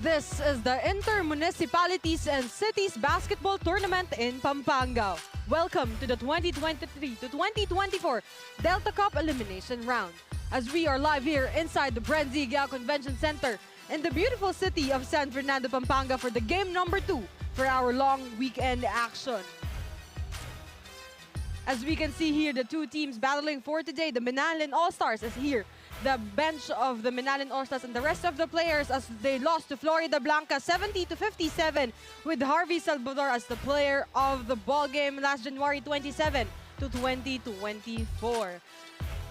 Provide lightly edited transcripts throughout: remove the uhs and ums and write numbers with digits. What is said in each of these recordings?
This is the Inter-Municipalities and Cities Basketball Tournament in Pampanga. Welcome to the 2023 to 2024 Delta Cup Elimination Round. As we are live here inside the BREN GUIAO Convention Center in the beautiful city of San Fernando, Pampanga for the game number 2 for our long weekend action. As we can see here, the two teams battling for today, the Minalin All-Stars is here. The bench of the Minalin All-Stars and the rest of the players as they lost to Florida Blanca 70-57 with Harvey Salvador as the player of the ball game last January 27 to 2024.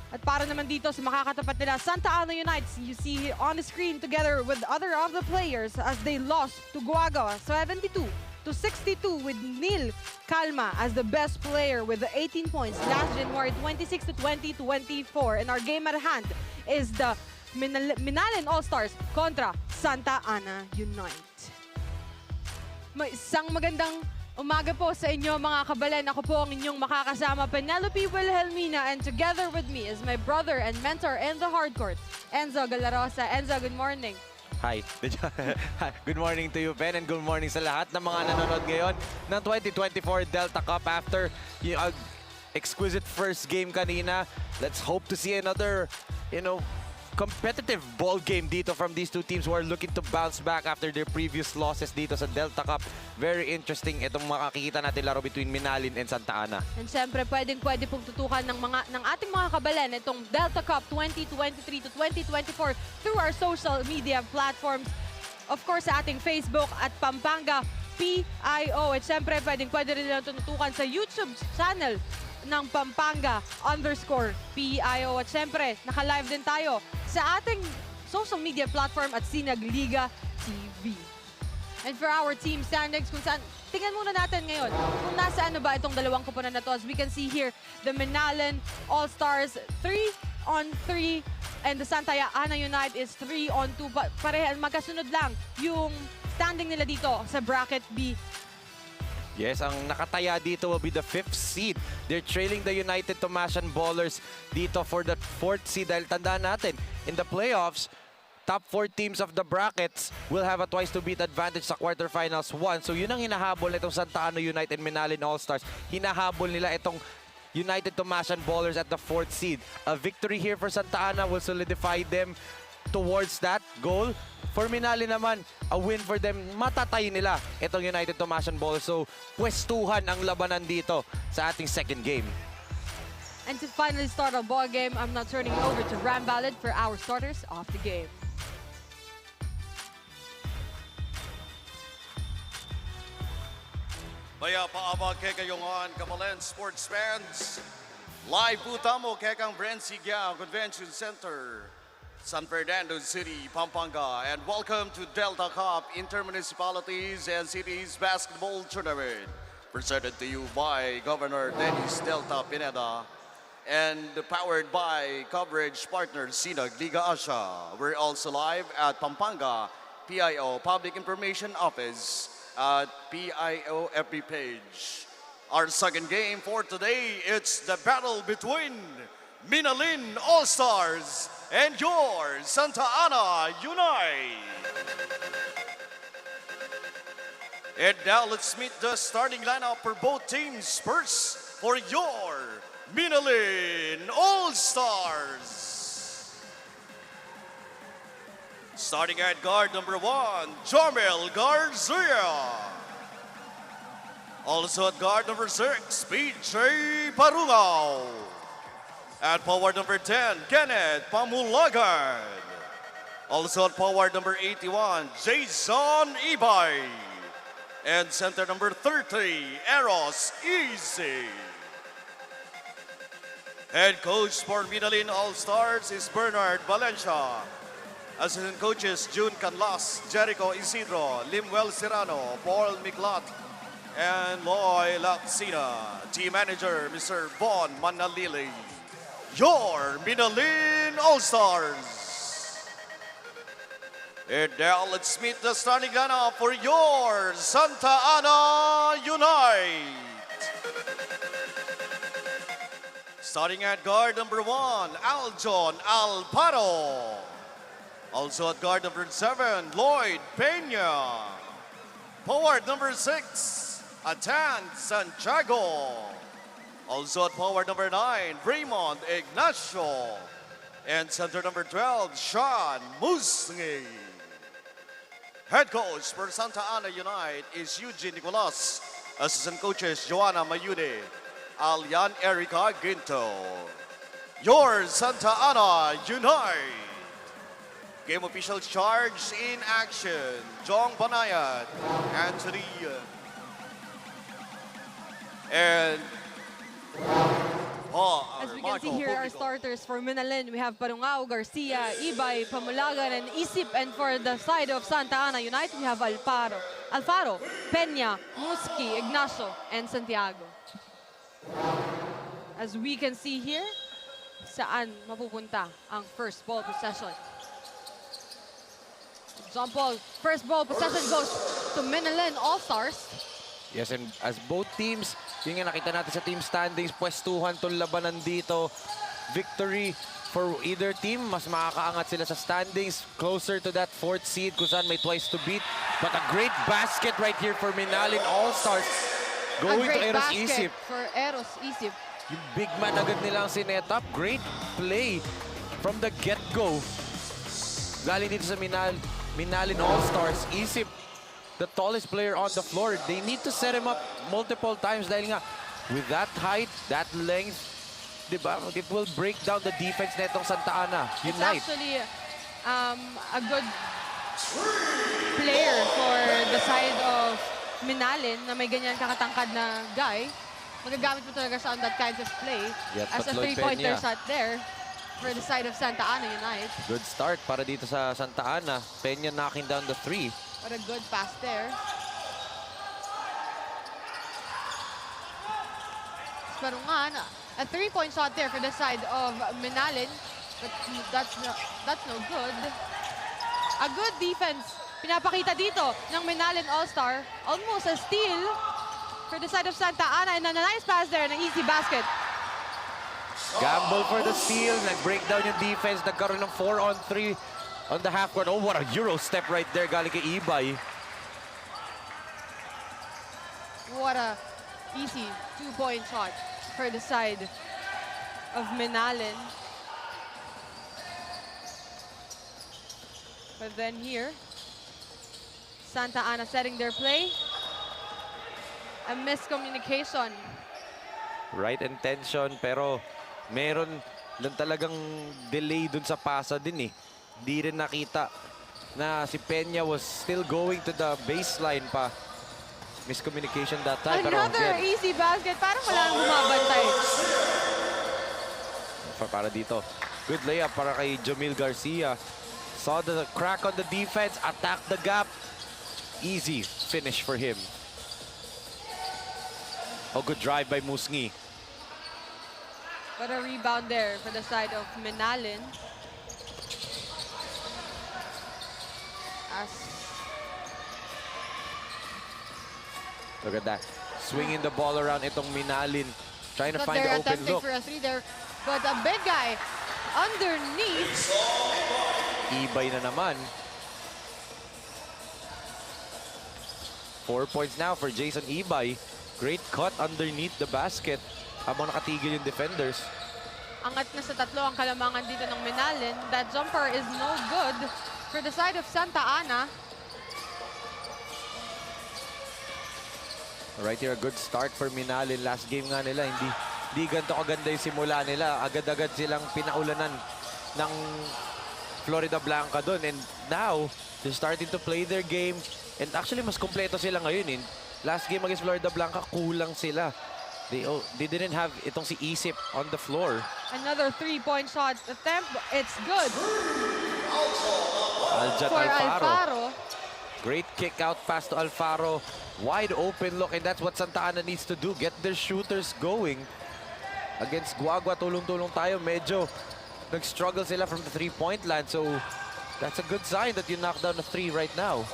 At para naman dito sa makakatapat nila, Santa Ana Unites, you see on the screen together with other of the players as they lost to GUIAO 72-62 with Neil Calma as the best player with the 18 points last January 26 to 2024. And our game at hand is the Minalin All-Stars kontra Santa Ana Unite. May isang magandang umaga po sa inyo mga kabalen. Ako po ang inyong makakasama, Penelope Wilhelmina, and together with me is my brother and mentor in the hardcourt, Enzo Galarosa. Enzo, good morning. Hi. Good morning to you, Ben, and good morning sa lahat ng mga nanonood ngayon ng 2024 Delta Cup after yung exquisite first game kanina. Let's hope to see another, competitive ball game dito from these two teams who are looking to bounce back after their previous losses dito sa Delta Cup. Very interesting itong makakikita natin laro between Minalin and Santa Ana. And syempre, pwede pong tutukan ng ating mga kabalan itong Delta Cup 2023 to 2024 through our social media platforms. Of course, sa ating Facebook at Pampanga PIO. At syempre, pwede rin lang tutukan sa YouTube channel ng Pampanga_PIO. At syempre, naka-live din tayo sa ating social media platform at Sinag Liga TV. And for our team standings, tingnan muna natin ngayon kung nasaan ba itong dalawang koponan na to. As we can see here, the Minalin All-Stars 3-on-3 and the Santa Ana Unite is 3-on-2. Parehan, magkasunod lang yung standing nila dito sa bracket B. Yes, ang nakataya dito will be the 5th seed. They're trailing the United Tomasian Ballers dito for the 4th seed. Dahil tandaan natin, in the playoffs, top 4 teams of the brackets will have a twice-to-beat advantage sa quarterfinals 1. So yun ang hinahabol itong Santa Ana United and Minalin All-Stars. Hinahabol nila itong United Tomasian Ballers at the 4th seed. A victory here for Santa Ana will solidify them towards that goal. For Minalin naman, a win for them, matatay nila itong United Tomasian Ballers. So, pwestuhan ang labanan dito sa ating second game. And to finally start our ball game, I'm now turning over to Ram Ballad for our starters of the game. Maya paabag kay kayongan Kamalen Sports Fans. Live po tamo kay kang BREN GUIAO Convention Center, San Fernando City, Pampanga. And welcome to Delta Cup Inter-Municipalities and Cities Basketball Tournament. Presented to you by Governor Dennis Delta Pineda and powered by coverage partner Sinag Liga Asia. We're also live at Pampanga PIO Public Information Office at PIO FB page. Our second game for today, it's the battle between Minalin All-Stars and your Santa Ana Unite. And now let's meet the starting lineup for both teams. First, for your Minalin All-Stars. Starting at guard number 1, Jarmel Garcia. Also at guard number 6, PJ Parungao. At forward number 10, Kenneth Pamulagan. Also at forward number 81, Jason Ibay. And center number 30, Eros Easy. Head coach for Minalin All-Stars is Bernard Valencia. Assistant coaches, June Canlas, Jericho Isidro, Limuel Serrano, Paul Miklat, and Loy Laxina. Team manager, Mr. Von Manalili. Your Minalin All-Stars. And now let's meet the starting lineup for your Santa Ana Unite. Starting at guard number 1, Aljon Alparo. Also at guard number 7, Lloyd Peña. Forward number 6, Atan Santiago. Also at forward number 9, Raymond Ignacio. And center number 12, Sean Musngi. Head coach for Santa Ana Unite is Eugene Nicolas. Assistant coaches, Joanna Mayude, Alian Erica Ginto. Your Santa Ana Unite. Game officials charged in action. Jong Banayat, Anthony, and As we can see here, our starters for Minalin, we have Parungao, Garcia, Ibay, Pamulagan, and Isip. And for the side of Santa Ana United, we have Alfaro, Peña, Muski, Ignacio, and Santiago. As we can see here, saan mapupunta ang first ball possession. Jump ball, first ball possession goes to Minalin All-Stars. Yes, and as both teams, yun nga nakita natin sa team standings, pwestuhan tong labanan dito. Victory for either team, mas makakaangat sila sa standings, closer to that 4th seed kung saan may twice to beat. But a great basket right here for Minalin All-Stars. Going to Eros Isip. For Eros Isip. Yung big man agad nilang sinet up. Great play from the get-go. Galing dito sa Minalin All-Stars. Isip, the tallest player on the floor. They need to set him up multiple times dahil nga with that height, that length, diba, it will break down the defense netong Santa Ana Unite. It's actually a good player for the side of Minalin na may ganyan kakatangkad na guy. Magagamit mo talaga siya on that kind of play. Yep, as a three-pointer shot there for the side of Santa Ana Unite. Good start para dito sa Santa Ana. Peña knocking down the 3. What a good pass there. Sparungan, a three-point shot there for the side of Minalin, but that's no good. A good defense pinapakita dito ng Minalin All-Star. Almost a steal for the side of Santa Ana, and a nice pass there, an easy basket. Gamble for the steal. Nag-break down yung defense. Nagkaroon ng 4-on-3 on the half court. Oh, what a Euro step right there galing kay Ibay. What a easy two-point shot for the side of Minalin. But then here, Santa Ana setting their play. A miscommunication. Right intention, pero meron lang talagang delay dun sa pasa din eh. Hindi rin nakita na si Peña was still going to the baseline pa. Miscommunication that time. Another easy basket. Parang wala nang bumabantay. Para dito. Good layup para kay Jamil Garcia. Saw the crack on the defense. Attacked the gap. Easy finish for him. Oh, good drive by Musngi. What a rebound there for the side of Minalin. Look at that. Swinging the ball around itong Minalin. Trying to But find the they're open attempting look. for a three there. But a big guy underneath. Ibay na naman. 4 points now for Jason Ibay. Great cut underneath the basket habang nakatigil yung defenders. Angat na sa tatlo ang kalamangan dito ng Minalin. That jumper is no good for the side of Santa Ana. Right here, a good start for Minalin. Last game nga nila, di ganito kaganda yung simula nila. Agad-agad silang pinaulanan ng Florida Blanca doon. And now, they're starting to play their game. And actually, mas kompleto sila ngayon. Last game against Florida Blanca, kulang sila. They didn't have itong si Isip on the floor. Another 3-point shot attempt. It's good Aljan for Alfaro. Alfaro. Great kick out pass to Alfaro. Wide open look, and that's what Santa Ana needs to do. Get their shooters going. Against Guagua, tulong-tulong tayo. Medyo nag-struggle sila from the three-point line. So that's a good sign that you knock down a three right now.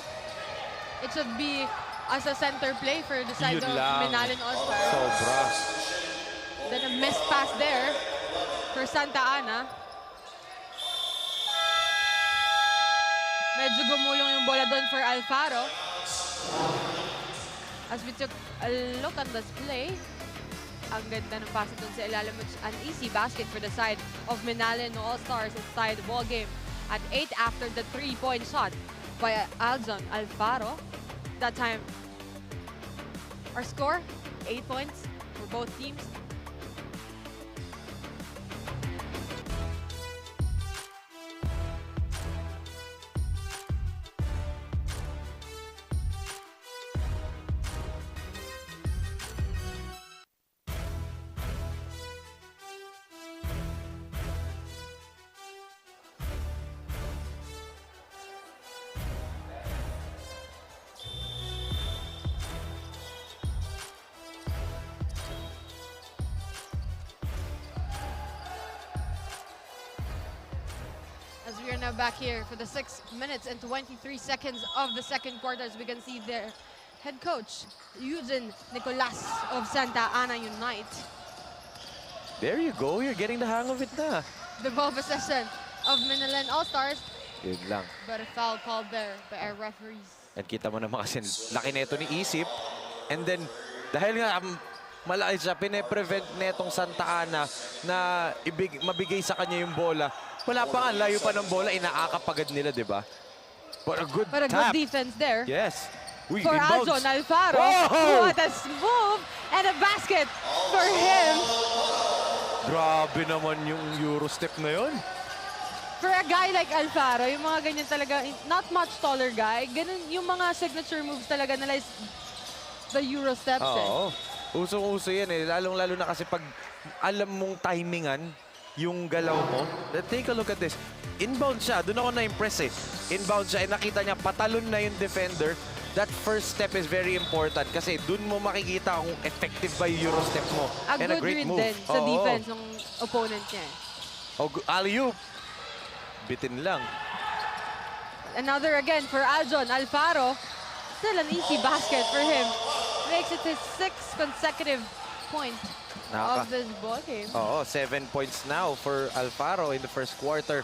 It should be as a center play for the side Yun of lang. Menalin All-Stars. Sobra. Then a missed pass there for Santa Ana. Medyo gumulong yung bola doon for Alfaro. As we took a look on this play, ang ganda ng pass doon sa ilalim. It's an easy basket for the side of Menalin All-Stars. It's tied the ball game at 8 after the 3-point shot by Aljan Alfaro. That time, our score, 8 points for both teams. As we are now back here for the 6 minutes and 23 seconds of the second quarter, as we can see their head coach, Eugene Nicolas of Santa Ana Unite. There you go. You're getting the hang of it na. The ball possession of Menalin All-Stars, Yun lang. but a foul called there by our referees. At kita mo naman kasi laki neto ni Isip. And then, dahil nga malaki siya, pine-prevent netong Santa Ana na mabigay sa kanya yung bola. Wala pa nga, layo pa ng bola, inaakap agad nila, di ba? But a good But a tap. good defense there Yes. Uy, for rebounds. Aljon Alfaro. Whoa! What a move and a basket for him. Grabe naman yung Euro step na yun. For a guy like Alfaro, yung mga ganyan talaga, not much taller guy, ganun yung mga signature moves talaga nila is the Euro steps. Oo. Usong-uso yan eh. Lalong-lalo na kasi pag alam mong timingan yung galaw mo. Take a look at this. Inbound siya. Doon ako na-impress eh. Inbound siya. Nakita niya patalon na yung defender. That first step is very important kasi doon mo makikita kung effective ba yung Euro step mo. A And good a great read move. din sa Oo. defense ng opponent niya. Alley-oop. Bitin lang. Another again for Aljon Alfaro. Still an easy basket for him. Makes it his 6th consecutive point of this ball game. Oo, 7 points now for Alfaro in the first quarter.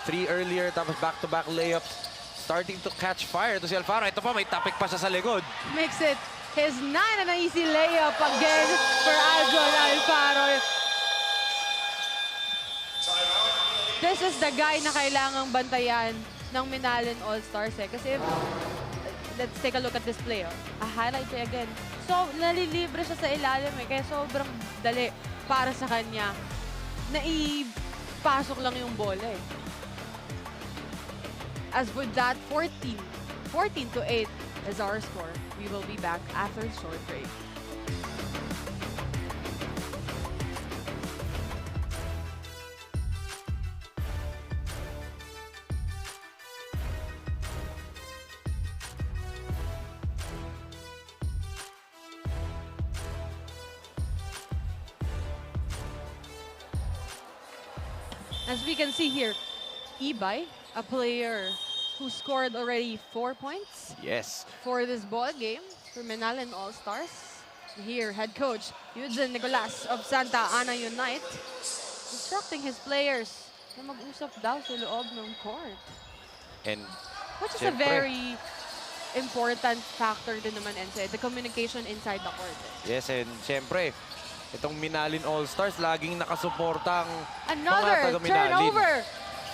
3 earlier, tapos back-to-back layups. Starting to catch fire to si Alfaro. Ito pa, may topic pa siya sa likod. Makes it his 9th and an easy layup again for Aljon Alfaro. This is the guy na kailangang bantayan ng Menalin All-Stars eh. Kasi let's take a look at this play. A highlight play again. So, nalilibre siya sa ilalim eh. Kaya sobrang dali para sa kanya. Naipasok lang yung bola eh. As with that, 14 to 8 is our score. We will be back after a short break. As we can see here, Ibay, a player who scored already 4 points Yes. for this ball game for Menalin All-Stars. Here, head coach Eugene Nicolas of Santa Ana Unite instructing his players na mag-usap daw sa loob ng court. And Which is a very important factor din naman, Ense, the communication inside the court. yes, and siyempre, itong Menalin All-Stars, laging nakasuportang Another mga taga-Menalin. turnover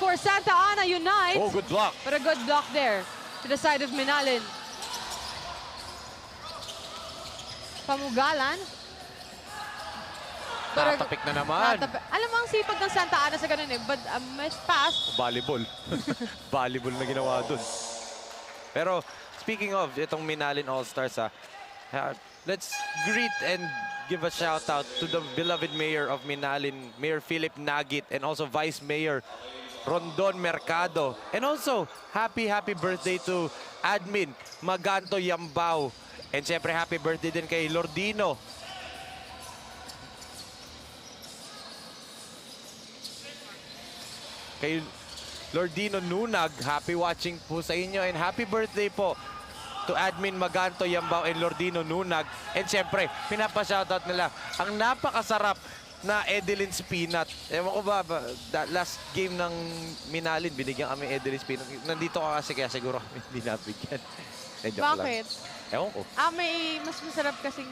for Santa Ana Unite. Oh, good block. But a good block there to the side of Menalin. Pamugalan. Natatapik na naman. Alam mo ang sipag ng Santa Ana sa ganun eh. But miss pass. Volleyball. Volleyball na ginawa dun. Pero speaking of itong Minalin All-Stars, let's greet and give a shout out to the beloved mayor of Minalin, Mayor Philip Nagit, and also Vice Mayor Rondon Mercado. And also, happy birthday to Admin Maganto Yambao. And siyempre, happy birthday din kay Lordino. Kay Lordino Nunag, happy watching po sa inyo. And happy birthday po to Admin Maganto Yambao and Lordino Nunag. And siyempre, pinapa-shoutout nila ang napakasarap na Edelin's Peanut. Ewan ko ba, last game ng Minalin, binigyan kami Edelin's Peanut. Nandito ka kasi, kaya siguro kami hindi nabigyan. Bakit? Ewan ko. May mas masarap kasing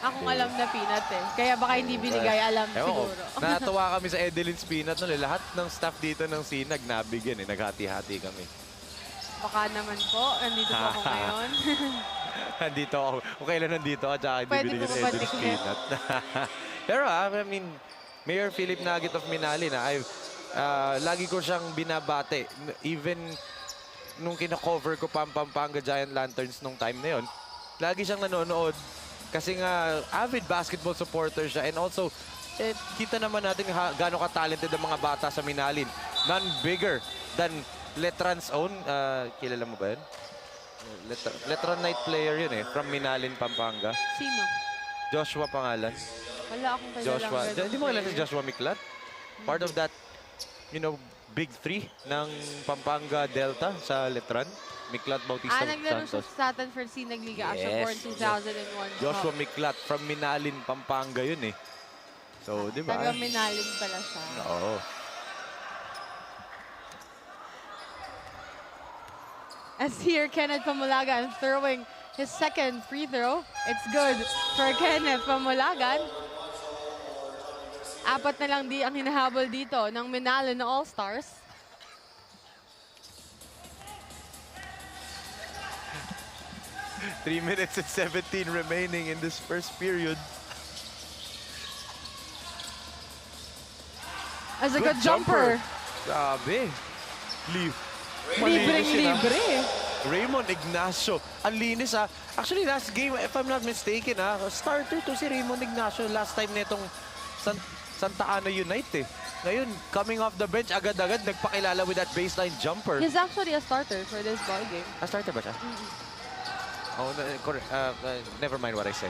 akong alam na peanut eh. Kaya baka hindi binigay, alam siguro. Natuwa kami sa Edelin's Peanut. Lahat ng staff dito ng Sinag nabigyan eh. Naghati-hati kami. Baka naman po. Nandito po ako ngayon. Nandito ako. Kung kailan nandito ako, tsaka hindi Pwede binigyan po sa Edelin's Peanut. Pero I mean, Mayor Philip Nagit of Minalin, lagi ko siyang binabate. Even nung kina-cover ko Pampanga Giant Lanterns nung time na yon, lagi siyang nanonood. Kasi nga, avid basketball supporter siya. And also, kita naman natin gaano ka-talented ang mga bata sa Minalin. None bigger than Letran's own. Kilala mo ba yun? Letran night player yun eh. From Minalin, Pampanga. Sino? Joshua pangalan. Wala akong kailangan. Joshua. Hindi mo kilala si Joshua Miklat? Part of that, big three ng Pampanga Delta sa Letran. Miklat, Bautista, naglaro siya Santos. sa Stanford Sinagliga. Siya born 2001. Joshua Miklat from Minalin, Pampanga yun eh. So, di ba? Taga Minalin pala siya. Oo. As here, Kenneth Pamulagan throwing his second free throw. It's good for Kenneth Pamulagan. 4 na lang ang hinahabol dito ng Minalin na All-Stars. Three minutes and 17 remaining in this first period. As a good jumper. Grabe. Libreng-libre. Raymond Ignacio. Ang linis ha. Actually, last game, if I'm not mistaken ha, starter to si Raymond Ignacio last time nitong Santa Ana Unite eh. Ngayon, coming off the bench, agad-agad nagpakilala with that baseline jumper. He's actually a starter for this ball game. Starter ba siya? Oh, never mind what I said.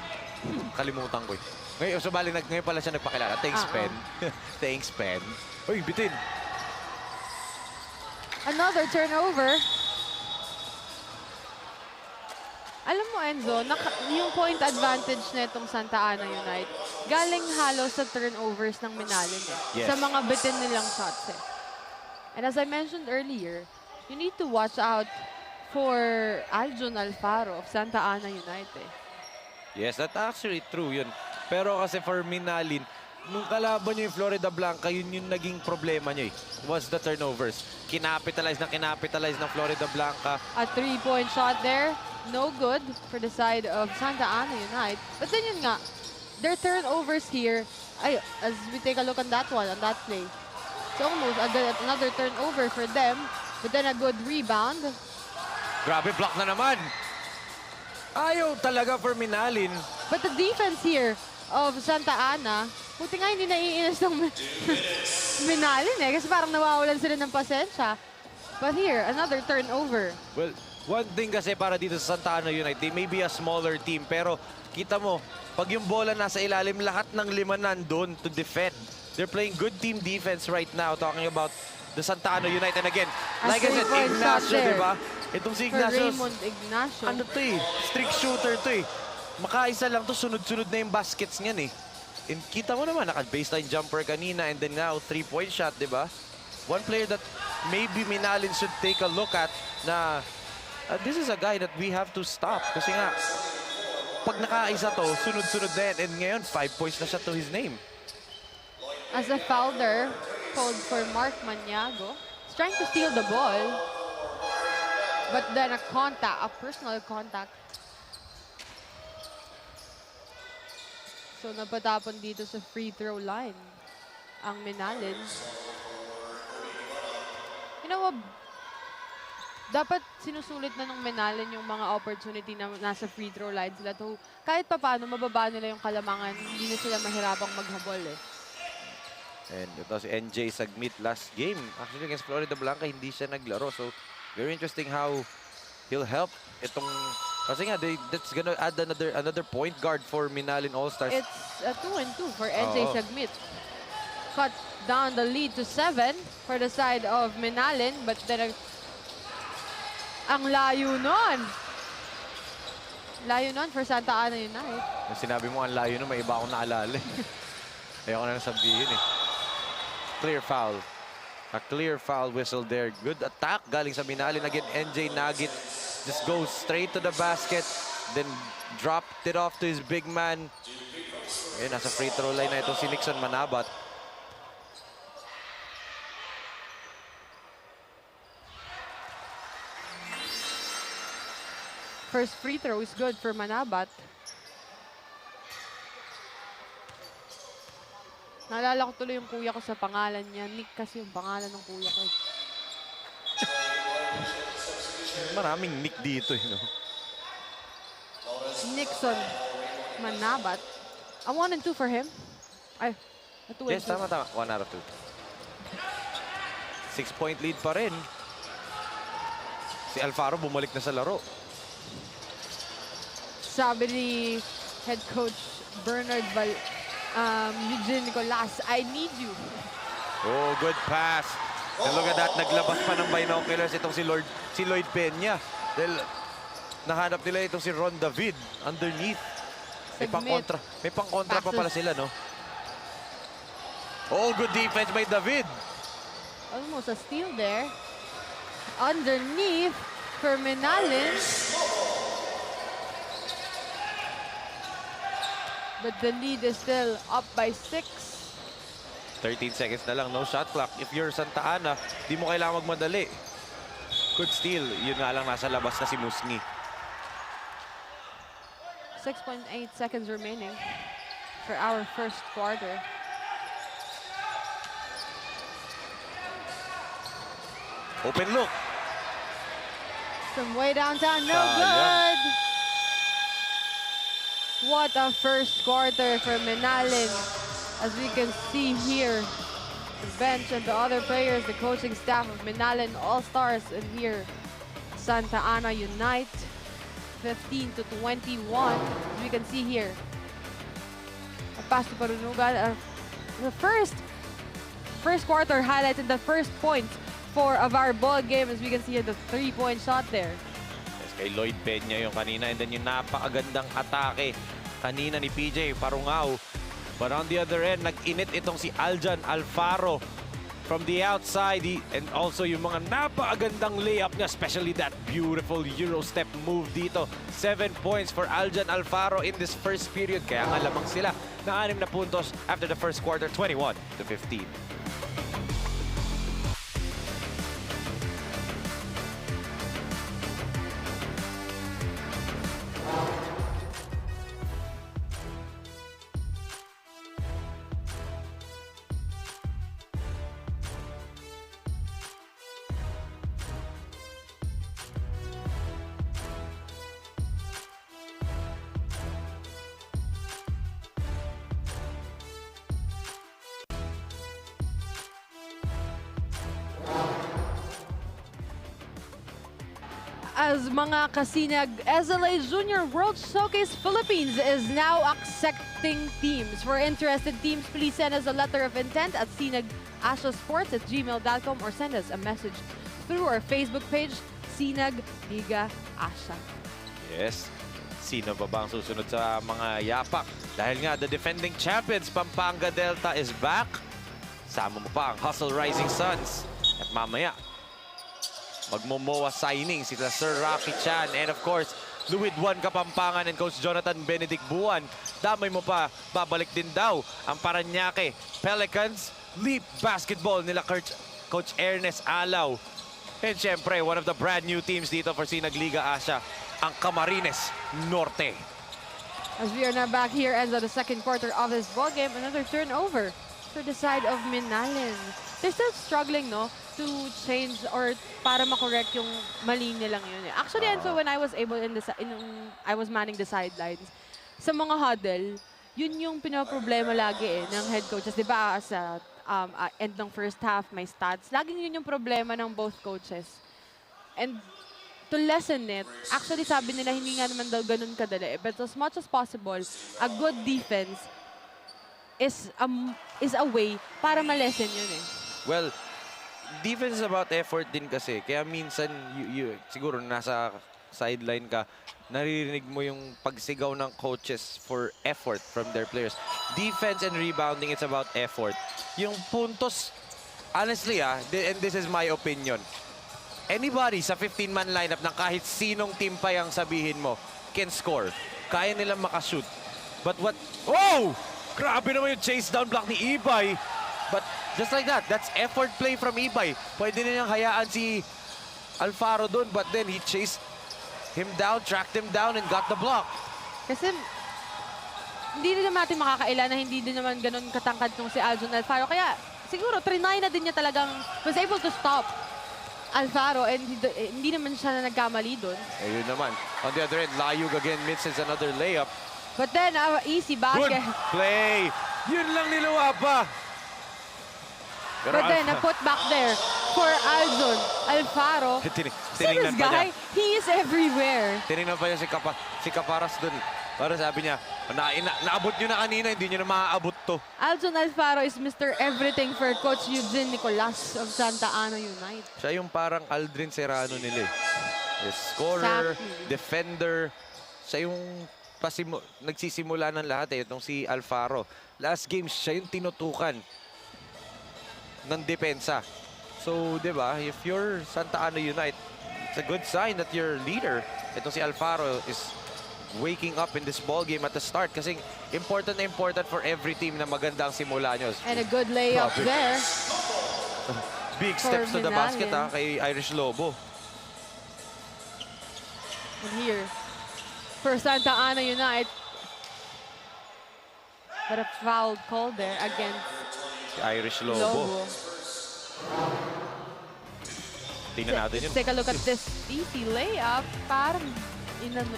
Kalimutan ko eh. Ngayon, ngayon pala siya nagpakilala. Thanks, Pen. Thanks, Pen. Uy, bitin. Another turnover. Alam mo, Enzo, yung point advantage na itong Santa Ana Unite, galing halos sa turnovers ng Minalin eh. Yes. Sa mga bitin nilang shots eh. And as I mentioned earlier, you need to watch out for Aljon Alfaro of Santa Ana Unite eh. Yes, that's actually true yun. Pero kasi for Minalin, nung kalaban nyo yung Florida Blanca, yun yung naging problema nyo eh. Was the turnovers. Kinapitalize ng Florida Blanca. A 3-point shot there. No good for the side of Santa Ana Unite. But then yun nga, their turnovers here, as we take a look on that one, on that play, it's almost another turnover for them, but then a good rebound. Grabe, block na naman. Ayaw talaga for Minalin. But the defense here of Santa Ana, buti nga hindi naiinis ng Minalin eh, kasi parang nawawalan sila ng pasensya. But here, another turnover. Well, one thing kasi para dito sa Santa Ana United, they may be a smaller team, pero kita mo, pag yung bola nasa ilalim, lahat ng 5 nandun to defend. They're playing good team defense right now, talking about the Santa Ana United. And again, like I said, Ignacio, di ba? Itong si Ignacio, Raymond Ignacio. ano to eh, strict shooter to eh. Makaisa lang to, sunod-sunod na yung baskets niyan eh. And kita mo naman, naka-baseline jumper kanina and then now 3-point shot, di ba? One player that maybe Minalin should take a look at na this is a guy that we have to stop. Kasi nga, pag nakaisa to, sunod-sunod na yan. And ngayon, 5 points na siya to his name. As a foul there, called for Mark Maniago. He's trying to steal the ball. But then a contact, a personal contact. So napatapon dito sa free throw line ang Menalin. You know what? Dapat sinusulit na ng Menalin yung mga opportunity na nasa free throw line sila. To, kahit pa paano, mababa nila yung kalamangan. Hindi na sila mahirapang maghabol eh. And ito si NJ Sagmit last game. Actually, against Florida Blanca, hindi siya naglaro. So, very interesting how he'll help itong... Kasi nga, that's gonna add another point guard for Menalin All-Stars. It's a 2-2 for NJ Sagmit. Cut down the lead to 7 for the side of Menalin. But then, ang layo nun. Layo nun for Santa Ana United. Yung sinabi mo, ang layo nun, may iba akong naalala. Ayoko na sabihin eh. Clear foul. A clear foul whistle there. Good attack galing sa Menalin. Again, NJ Nagit just goes straight to the basket. Then dropped it off to his big man. Ayun, nasa free throw line na itong si Nixon Manabat. First free throw is good for Manabat. Naalala ko tuloy yung kuya ko sa pangalan niya. Nick kasi yung pangalan ng kuya ko. Maraming Nick dito, you know. Nixon Manabat. A 1-2 for him. Ay, a 2-2. Yes, tama. 1 out of 2. 6-point lead pa rin. Si Alfaro bumalik na sa laro. Sabi ni head coach Bernard Eugene Nicolas, I need you. Oh, good pass. And look at that, naglabas pa ng binoculars itong si Lloyd Peña. Dahil nahanap nila itong si Ron David underneath. May pang-kontra pa pala sila, no? Oh, good defense by David. Almost a steal there. Underneath for Menalin. But the lead is still up by 6. 13 seconds na lang, no shot clock. If you're Santa Ana, di mo kailangan magmadali. Good steal. Yun nga lang, nasa labas na si Musni. 6.8 seconds remaining for our first quarter. Open look. From way downtown, no Sayang. good! What a first quarter for Menalin. As we can see here, the bench and the other players, the coaching staff of Menalin All-Stars, and here, Santa Ana Unite, 15-21. As we can see here, a pass to Parunugan. The first quarter highlighted the first point of our ball game. As we can see here, the 3-point shot there. Kay Lloyd Peña yung kanina, and then yung napakagandang atake kanina ni PJ Parungao. But on the other end, nag-init itong si Aljan Alfaro from the outside, and also yung mga napakagandang layup niya, especially that beautiful Euro step move dito. 7 points for Aljan Alfaro in this first period, kaya nga lamang sila na 6 na puntos after the first quarter, 21-15. As mga kasinag, SLA Junior World Showcase Philippines is now accepting teams. For interested teams, please send us a letter of intent at sinag-sports@gmail.com or send us a message through our Facebook page, Sinag Liga Asya. Yes. Sino ba bang susunod sa mga yapak? Dahil nga, the defending champions, Pampanga Delta, is back. Sama mo pa ang Hustle Rising Suns. At mamaya, magmomoa signing sila Sir Rocky Chan. And of course, Luwid 1 Kapampangan and Coach Jonathan Benedict Buwan. Damay mo pa, babalik din daw ang Paranaque Pelicans. Leap Basketball nila Coach Ernest Alaw. And syempre, one of the brand new teams dito for Sinag Liga Asya, ang Camarines Norte. As we are now back here as of the second quarter of this ball game, another turnover for the side of Minalin. They're still struggling, no, to change or para makorrect yung mali nilang yun. Actually, and so when I was able I was manning the sidelines, sa mga huddle, yun yung pinaproblema lagi ng head coaches. Di ba, sa end ng first half, may stats. Laging yun yung problema ng both coaches. And to lessen it, actually sabi nila hindi nga naman daw ganun kadali. But as much as possible, a good defense is a way para ma-lessen yun eh. Well, defense is about effort din kasi. Kaya minsan, siguro nasa sideline ka, naririnig mo yung pagsigaw ng coaches for effort from their players. Defense and rebounding, it's about effort. Yung puntos, honestly and this is my opinion, anybody sa 15-man lineup ng kahit sinong team pa yung sabihin mo can score. Kaya nilang makashoot. But what... Oh! Grabe naman yung chase down block ni Ibay. But just like that, that's effort play from Ibay. Pwede nilang hayaan si Alfaro dun, but then he chased him down, tracked him down, and got the block. Kasi hindi din naman natin makakaila na hindi din naman ganun katangkad nung si Aljon Alfaro. Kaya siguro, trinay na din niya talagang was able to stop Alfaro and hindi naman siya na nagkamali doon. Ayun naman. On the other end, Layug again misses another layup. But then, easy basket. Good play. Yun lang niluwa pa. But then, a put back there for Aljon Alfaro. See this guy? He is everywhere. Tinignan pa niya si Caparas dun. Para sabi niya, naabot nyo na kanina, hindi nyo na maaabot to. Aljon Alfaro is Mr. Everything for Coach Eugene Nicolas of Santa Ana United. Siya yung parang Aldrin Serrano nila. Scorer, defender. Siya yung nagsisimula ng lahat itong si Alfaro. Last game, siya yung tinutukan ng depensa. So, di ba, if you're Santa Ana United, it's a good sign that your leader, itong si Alfaro, is waking up in this ball game at the start. Kasi important na important for every team na maganda ang simula nyo. And a good layup there. Big steps to the basket kay Irish Lobo. And here, for Santa Ana United, but a foul call there against Irish Lobo. Tingnan natin yun. Let's take a look at this easy layup. Parang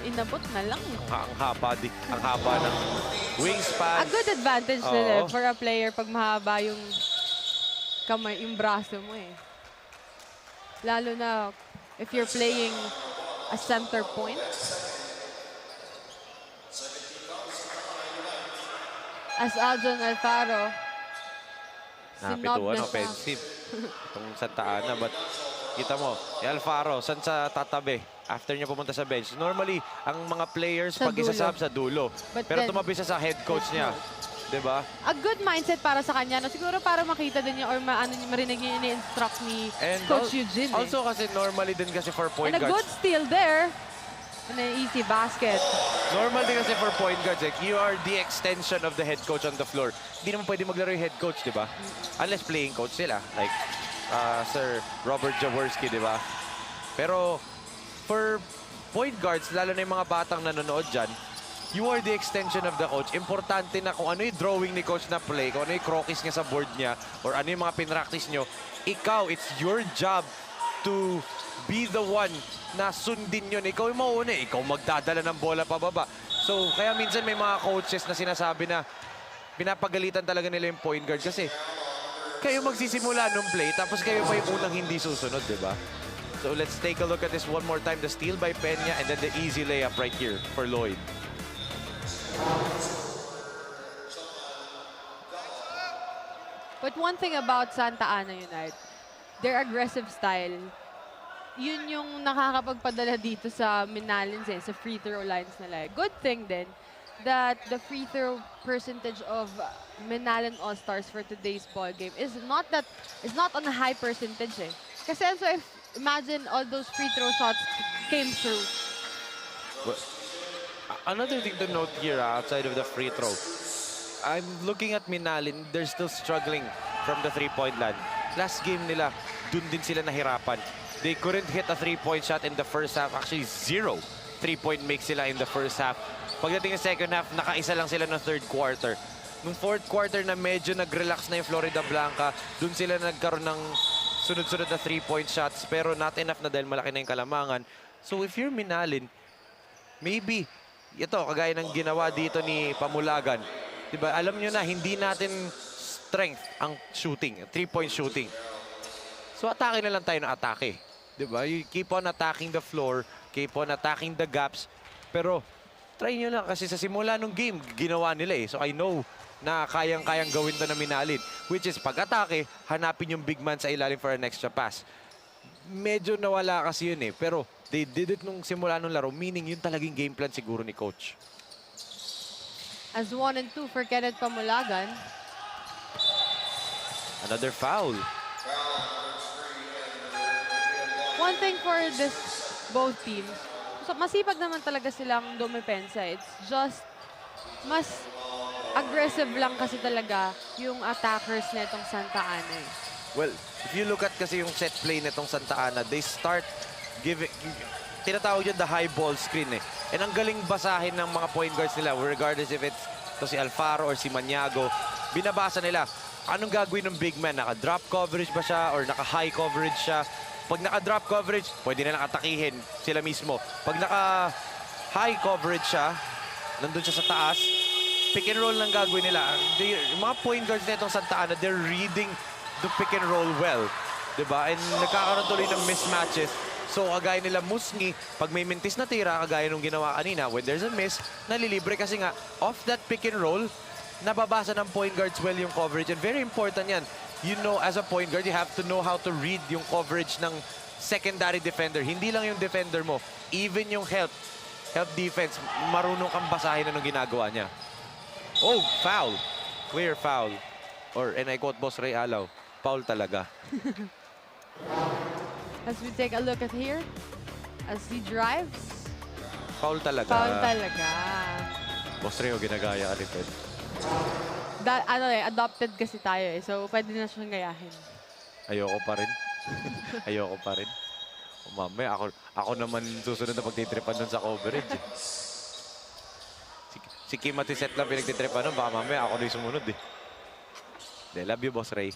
inabot na lang. Ang haba ng wingspan. A good advantage din for a player pag mahaba yung kamay, yung braso mo eh. Lalo na if you're playing a center point. As Aljon Alfaro, napituan, offensive. Itong Santa Ana, but kita mo, Alfaro, saan sa tatabi? After niya pumunta sa bench. Normally, ang mga players, pag isasab sa dulo. Pero tumabi siya sa head coach niya. Diba? A good mindset para sa kanya. No? Siguro para makita din niya or marinig niya yung instruct ni Coach Eugene. Also kasi normally din kasi for point guards. And a good steal there. And an easy basket. Normal din kasi for point guards, you are the extension of the head coach on the floor. Hindi naman pwede maglaro yung head coach, di ba? Unless playing coach sila. Like Sir Robert Jaworski, di ba? Pero for point guards, lalo na yung mga batang nanonood dyan, you are the extension of the coach. Importante na kung ano yung drawing ni coach na play, kung ano yung croquis niya sa board niya, or ano yung mga pinractice nyo, ikaw, it's your job to be the one na sundin yun. Ikaw yung mauna, ikaw magdadala ng bola pababa. So, kaya minsan may mga coaches na sinasabi na pinapagalitan talaga nila yung point guard kasi kayo magsisimula nung play, tapos kayo pa yung unang hindi susunod, di ba? So, let's take a look at this one more time. The steal by Peña and then the easy layup right here for Lloyd. But one thing about Santa Ana United, their aggressive style, yun yung nakakapagpadala dito sa Minalins sa free throw lines nila. Good thing din that the free throw percentage of Minalin All-Stars for today's ball game is not on a high percentage Kasi so if imagine all those free throw shots came through. Well, another thing to note here outside of the free throw, I'm looking at Minalin, they're still struggling from the three-point line. Last game nila, dun din sila nahirapan. They couldn't hit a three-point shot in the first half. Actually, 0 3-point makes sila in the first half. Pagdating ng second half, nakaisa lang sila ng third quarter. Nung fourth quarter na medyo nag-relax na yung Florida Blanca, dun sila nagkaroon ng sunod-sunod na 3-point shots, pero not enough na dahil malaki na yung kalamangan. So if you're Minalin, maybe, ito, kagaya ng ginawa dito ni Pamulagan, diba, alam nyo na, hindi natin strength ang shooting, 3-point shooting. So atake na lang tayo ng atake. Diba? You keep on attacking the floor, keep on attacking the gaps, pero try nyo lang kasi sa simula ng game, ginawa nila eh. So I know na kayang-kayang gawin to na Minalin, which is pag-atake, hanapin yung big man sa ilalim for an extra pass. Medyo nawala kasi yun eh, pero they did it nung simula nung laro, meaning yun talagang game plan siguro ni coach. As 1 and 2 for Kenneth Pamulagan. Another foul. One thing for this both teams, so masipag naman talaga silang dumepensa. It's just mas aggressive lang kasi talaga yung attackers netong Santa Ana. Well, if you look at kasi yung set play netong Santa Ana, they start giving, tinatawag yun the high ball screen eh. And ang galing basahin ng mga point guards nila, regardless if it's to si Alfaro or si Maniago, binabasa nila, anong gagawin ng big man? Naka-drop coverage ba siya or naka-high coverage siya? Pag naka-drop coverage, pwede na lang atakihin sila mismo. Pag naka-high coverage siya, nandun siya sa taas, pick and roll lang gagawin nila. Yung mga point guards na itong Santa Ana, they're reading the pick and roll well. Diba? And nagkakaroon tuloy ng mismatches. So, kagaya nila Musngi, pag may mintis na tira, kagaya nung ginawa kanina, when there's a miss, nalilibre kasi nga, off that pick and roll, nababasa ng point guards well yung coverage. And very important yan. You know, as a point guard, you have to know how to read yung coverage ng secondary defender. Hindi lang yung defender mo, even yung help defense, marunong kang basahin anong ginagawa niya. Oh, foul. Clear foul. Or, and I quote Boss Ray Alaw, foul talaga. As we take a look at here, as he drives. Foul talaga. Foul talaga. Boss Ray, ginagaya ka rin. Adopted kasi tayo eh. So, pwede na siyang gayahin. Ayoko pa rin. Ayoko pa rin. Mamaya, ako naman susunod na pagtitripan dun sa coverage. Eh. Si Kim at si Seth lang pinagtitripan nun. Baka mamaya ako na yung sumunod eh. Love you, Boss Ray.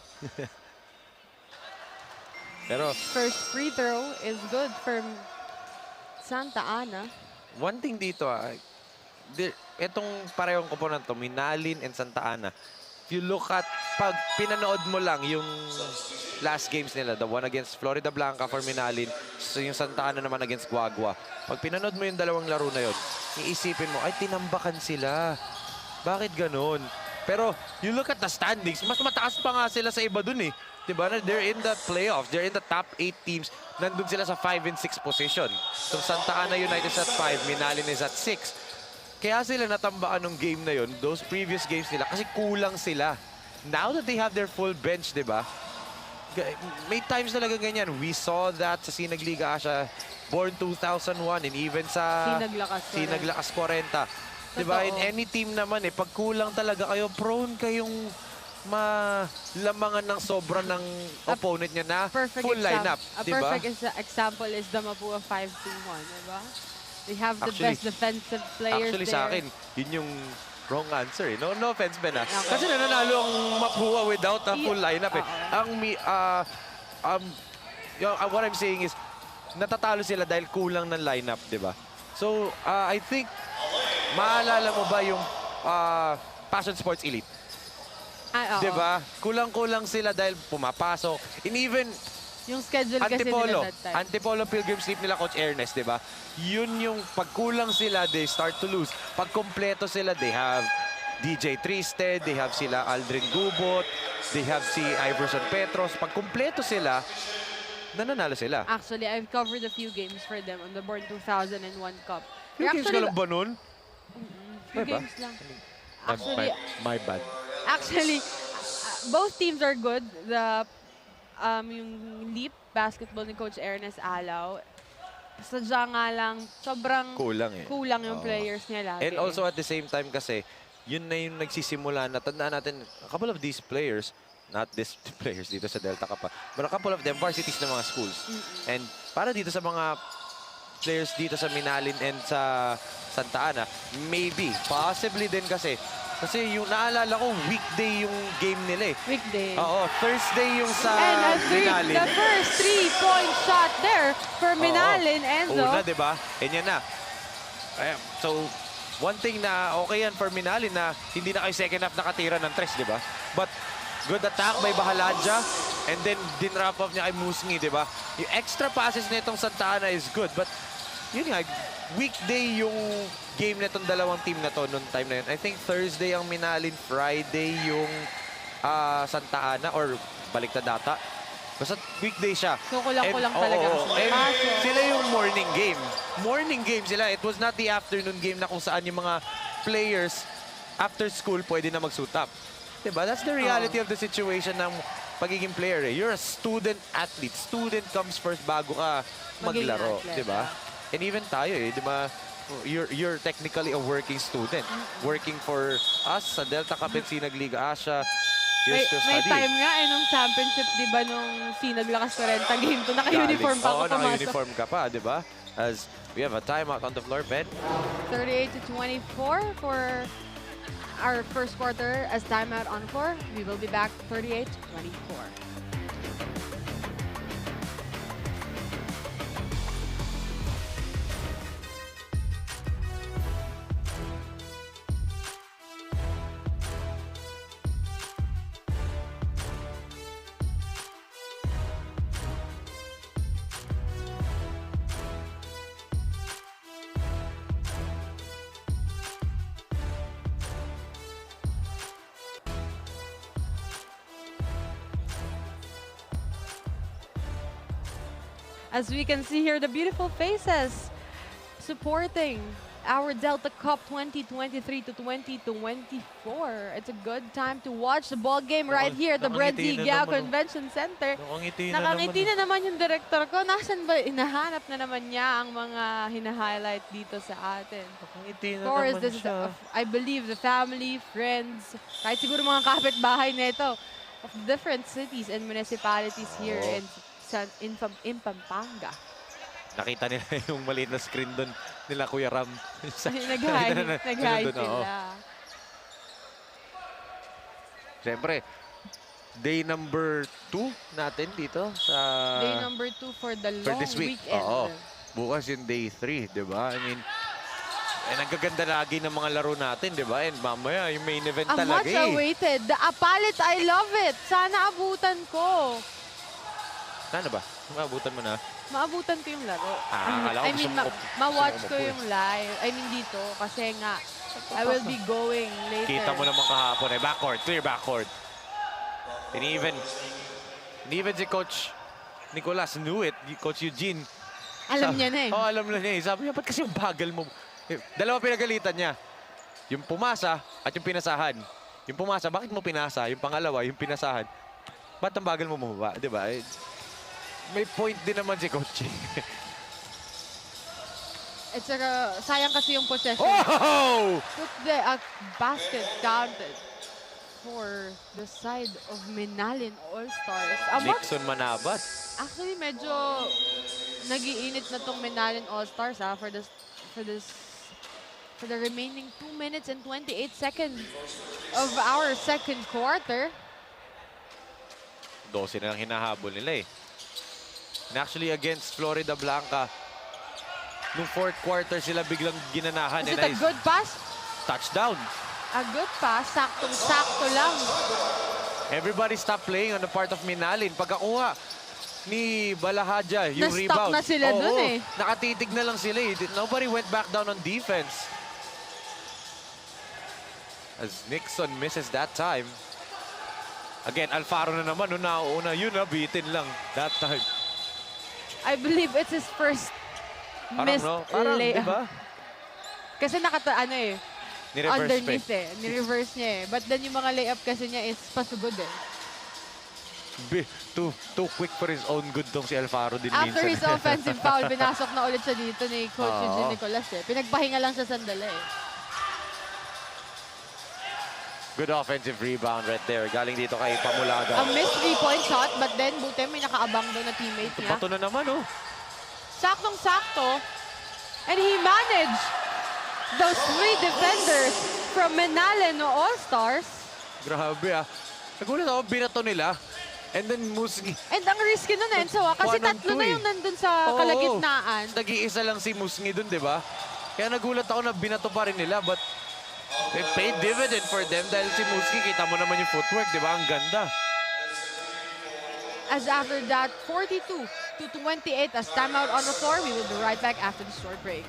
Pero, first free throw is good for Santa Ana. one thing dito itong parehong koponan to, Minalin and Santa Ana. If you look at, pag pinanood mo lang yung last games nila, the one against Florida Blanca for Minalin, so yung Santa Ana naman against Guagua. Pag pinanood mo yung dalawang laro na yun, iisipin mo, ay, tinambakan sila. Bakit ganun? Pero, you look at the standings, mas mataas pa nga sila sa iba dun eh. Diba? They're in the playoffs. They're in the top 8 teams. Nandun sila sa 5 and 6 position. So, Santa Ana United is at 5, Minalin is at 6. Kaya sila natambakan ng game na yun, those previous games nila, kasi kulang sila. Now that they have their full bench, di ba? May times talaga ganyan. We saw that sa Sinag Liga Asia, born 2001, and even sa Sinag Lakas 40. Di ba? In any team naman, pag kulang talaga kayo, prone kayong malamangan ng sobra ng opponent nyo na full lineup. A perfect example is the Mapua 5-2-1, di ba? They have the best defensive players actually, there. sa akin, yun yung wrong answer. No offense, Ben. Kasi nananalo ang Mapua without a full lineup. What I'm saying is, natatalo sila dahil kulang ng lineup, di ba? So, I think, maalala mo ba yung Passion Sports Elite? Di ba? Kulang-kulang sila dahil pumapasok. And even, yung schedule kasi nila that time. Antipolo Pilgrim Sleep nila Coach Ernest, di ba? Yun yung pagkulang sila, they start to lose. Pag kompleto sila, they have DJ Tristed, they have sila Aldrin Gubot, they have si Iverson Petros. Pag kompleto sila, nananalo sila. Actually, I've covered a few games for them on the Born 2001 Cup. Few games ka lang ba nun? Few games lang. Actually, my bad. Actually, both teams are good. Yung Leap basketball ni Coach Ernest Alaw, sadya nga lang, sobrang kulang yung players niya lagi. And also at the same time kasi, yun na yung nagsisimula na, tandaan natin, a couple of these players, not these players dito sa Delta Cup, but a couple of them varsities ng mga schools. And para dito sa mga players dito sa Minalin and sa Santa Ana. Maybe. Possibly din kasi. Kasi yung naalala ko, weekday yung game nila eh. Weekday. Oo, Thursday yung sa And Minalin. the first 3-point shot there for Minalin, Enzo. Una, di ba? And yan na. So, one thing na okay yan for Minalin na hindi na kayo second half nakatira ng tres, di ba? But good attack by Bahaladja. And then, din-wrap up niya kay Musngi, di ba? Yung extra passes nitong Santa Ana is good. But, yun nga, weekday yung game nitong dalawang team na to noong time na yun. I think Thursday ang Minalin, Friday yung Santa Ana or baliktad data. Basta weekday siya. So, kulang-kulang talaga. Sila yung morning game. Morning game sila. It was not the afternoon game na kung saan yung mga players after school pwede na mag-suit up. Diba? That's the reality of the situation ng pagiging player. Eh. You're a student athlete. Student comes first bago ka maglaro. Diba? And even tayo eh, diba? You're technically a working student. Working for us sa Delta Cup and Sinag Liga Asia. May time nga nung championship, di ba, nung Sinag Lakas 40 game to, naka-uniform pa ako pumasok. Naka-uniform ka pa, di ba? As we have a timeout on the floor, Ben. 38-24 for our first quarter as timeout on floor. We will be back 38-24. As we can see here, the beautiful faces supporting our Delta Cup 2023 to 2024. It's a good time to watch the ball game right here at the BREN GUIAO Convention Center. Nakangiti na naman yung director ko. Nasaan ba? Inahanap na naman niya ang mga hina-highlight dito sa atin. Of course, this is, I believe, the family, friends, kahit siguro mga kapitbahay nito of different cities and municipalities here in Pampanga. Nakita nila yung maliit na screen doon nila Kuya Ram. Nag-high sila. Siyempre, day number 2 natin dito sa... Day number 2 for the long weekend. Oo. Bukas yung day 3, di ba? I mean, nagaganda lagi ng mga laro natin, di ba? And mamaya, yung main event talaga much awaited. The Apalit, I love it. Sana abutan ko. Ano ba? Maabutan mo na? Maabutan ko yung laro. I mean, ma-watch ko yung live. I mean, dito. Kasi nga, I will be going later. Kita mo naman kahapon eh. Backcourt. Clear backcourt. And even si Coach Nicolas knew it. Coach Eugene. Alam niya na eh. Oo, alam na niya eh. Sabi niya, ba't kasi yung bagal mo? Dalawa pinagalitan niya. Yung pumasa at yung pinasahan. Yung pumasa, bakit mo pinasa? Yung pangalawa, yung pinasahan. Ba't ang bagal mo bumaba? Diba? May point din naman si Coach. Sayang kasi yung possession. Oh! Put the basket counted for the side of Minalin All-Stars. Nixon Manabat. Actually, medyo nag-iinit na tong Minalin All-Stars for the remaining 2 minutes and 28 seconds of our second quarter. 12 na lang hinahabol nila eh. And actually, against Florida Blanca, nung fourth quarter sila biglang ginanahan. Is it a good pass? Touchdown. A good pass. Saktong-sakto lang. Everybody stopped playing on the part of Minalin. Pagkakuha ni Balahadja, yung rebound. Na sila dun eh. Nakatitig na lang sila eh. Nobody went back down on defense. As Nixon misses that time. Again, Alfaro na naman. Nung nauuna, yun bitin lang that time. I believe it's his first missed layup. Diba? Kasi Ni-reverse underneath Ni-reverse niya eh. But then yung mga layup kasi niya is pasugod eh. Too quick for his own good tong si Alfaro din After minsan. his offensive foul, binasok na ulit siya dito ni Coach Eugene Nicolas eh. Pinagpahinga lang siya sandali eh. Good offensive rebound right there. Galing dito kay Pamulaga. A missed 3-point shot, but then buti may nakaabang daw na teammate niya. Pato na naman, oh. Saktong-sakto. And he managed those 3 defenders from Menalen All-Stars. Grabe ah. Nagulat ako, binato nila. And then Musngi. And ang risky nun eh, so, kasi 1 on 2 tatlo na yung nandun sa Oo. kalagitnaan. Nag-iisa lang si Musngi dun, di ba? Kaya nagulat ako na binato pa rin nila. But they paid dividend for them dahil si Musngi, kita mo naman yung footwork, di ba? Ang ganda. As after that, 42-28 as timeout on the floor. We will be right back after the short break.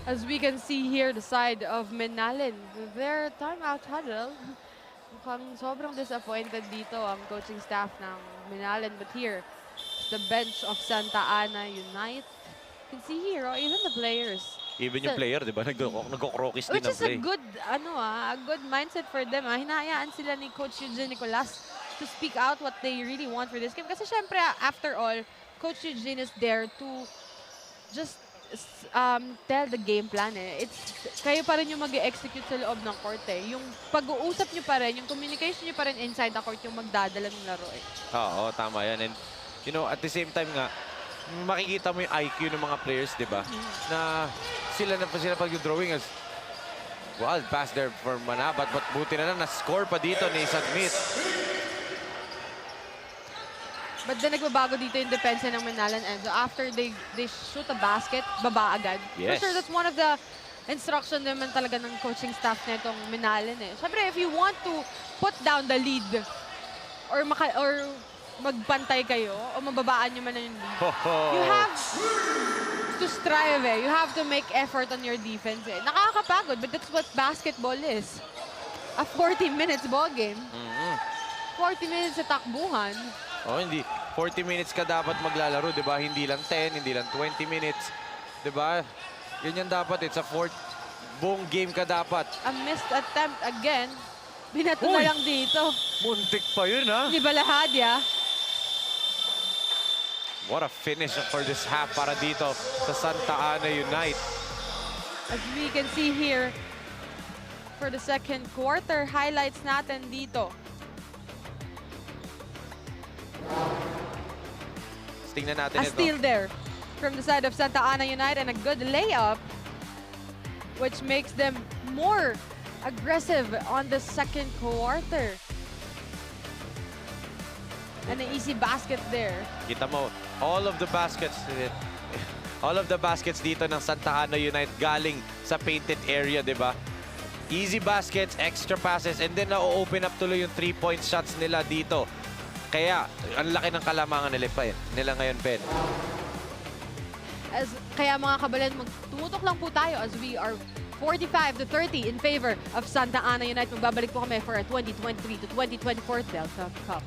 As we can see here, the side of Menalen, their timeout huddle. Mukhang sobrang disappointed dito ang coaching staff ng Menalen. But here, the bench of Santa Ana Unite. You can see here, even the players. Even yung player, di ba? Nag-krokis din Which ang is a play. good, a good mindset for them. Hinahayaan sila ni Coach Eugene Nicolas to speak out what they really want for this game. Kasi syempre, after all, Coach Eugene is there to just tell the game plan eh. Kayo pa rin yung mag-execute sa loob ng court eh. Yung pag-uusap nyo pa rin, yung communication nyo pa rin inside the court yung magdadala ng laro eh. Oo, tama yan. And, you know, at the same time nga, makikita mo yung IQ ng mga players, di ba? Na sila pag-drawing as wild pass there for Manabat. But buti na lang, na-score pa dito ni Smith. But then nagbabago dito yung depensa ng Menalen Enzo. After they shoot a basket, baba agad. Yes. For sure, that's one of the instruction naman talaga ng coaching staff na itong Menalen eh. Siyempre, if you want to put down the lead or magpantay kayo o mababaan nyo man na yung lead, you have to strive eh. You have to make effort on your defense eh. Nakakapagod, but that's what basketball is. A 40 minutes ball game. 40 minutes sa takbuhan. Oh, hindi. 40 minutes ka dapat maglalaro, di ba? Hindi lang 10, hindi lang 20 minutes. Di ba? Yun yan dapat. It's a buong game ka dapat. A missed attempt again. Binato Uy! na lang dito. Muntik pa yun, ha? Di ba Lahadia? What a finish for this half para dito sa Santa Ana Unite. As we can see here, for the second quarter, highlights natin dito. Tingnan natin A ito. steal there from the side of Santa Ana United and a good layup, which makes them more aggressive on the second quarter. And an easy basket there. Kita mo, all of the baskets dito ng Santa Ana United galing sa painted area, di ba? Easy baskets, extra passes, and then na-open up tuloy yung 3-point shots nila dito. Kaya, ang laki ng kalamangan nila ngayon, Ben. Kaya mga kabalan, tumutok lang po tayo as we are 45-30 in favor of Santa Ana United. Magbabalik po kami for a 2023 to 2024 Delta Cup.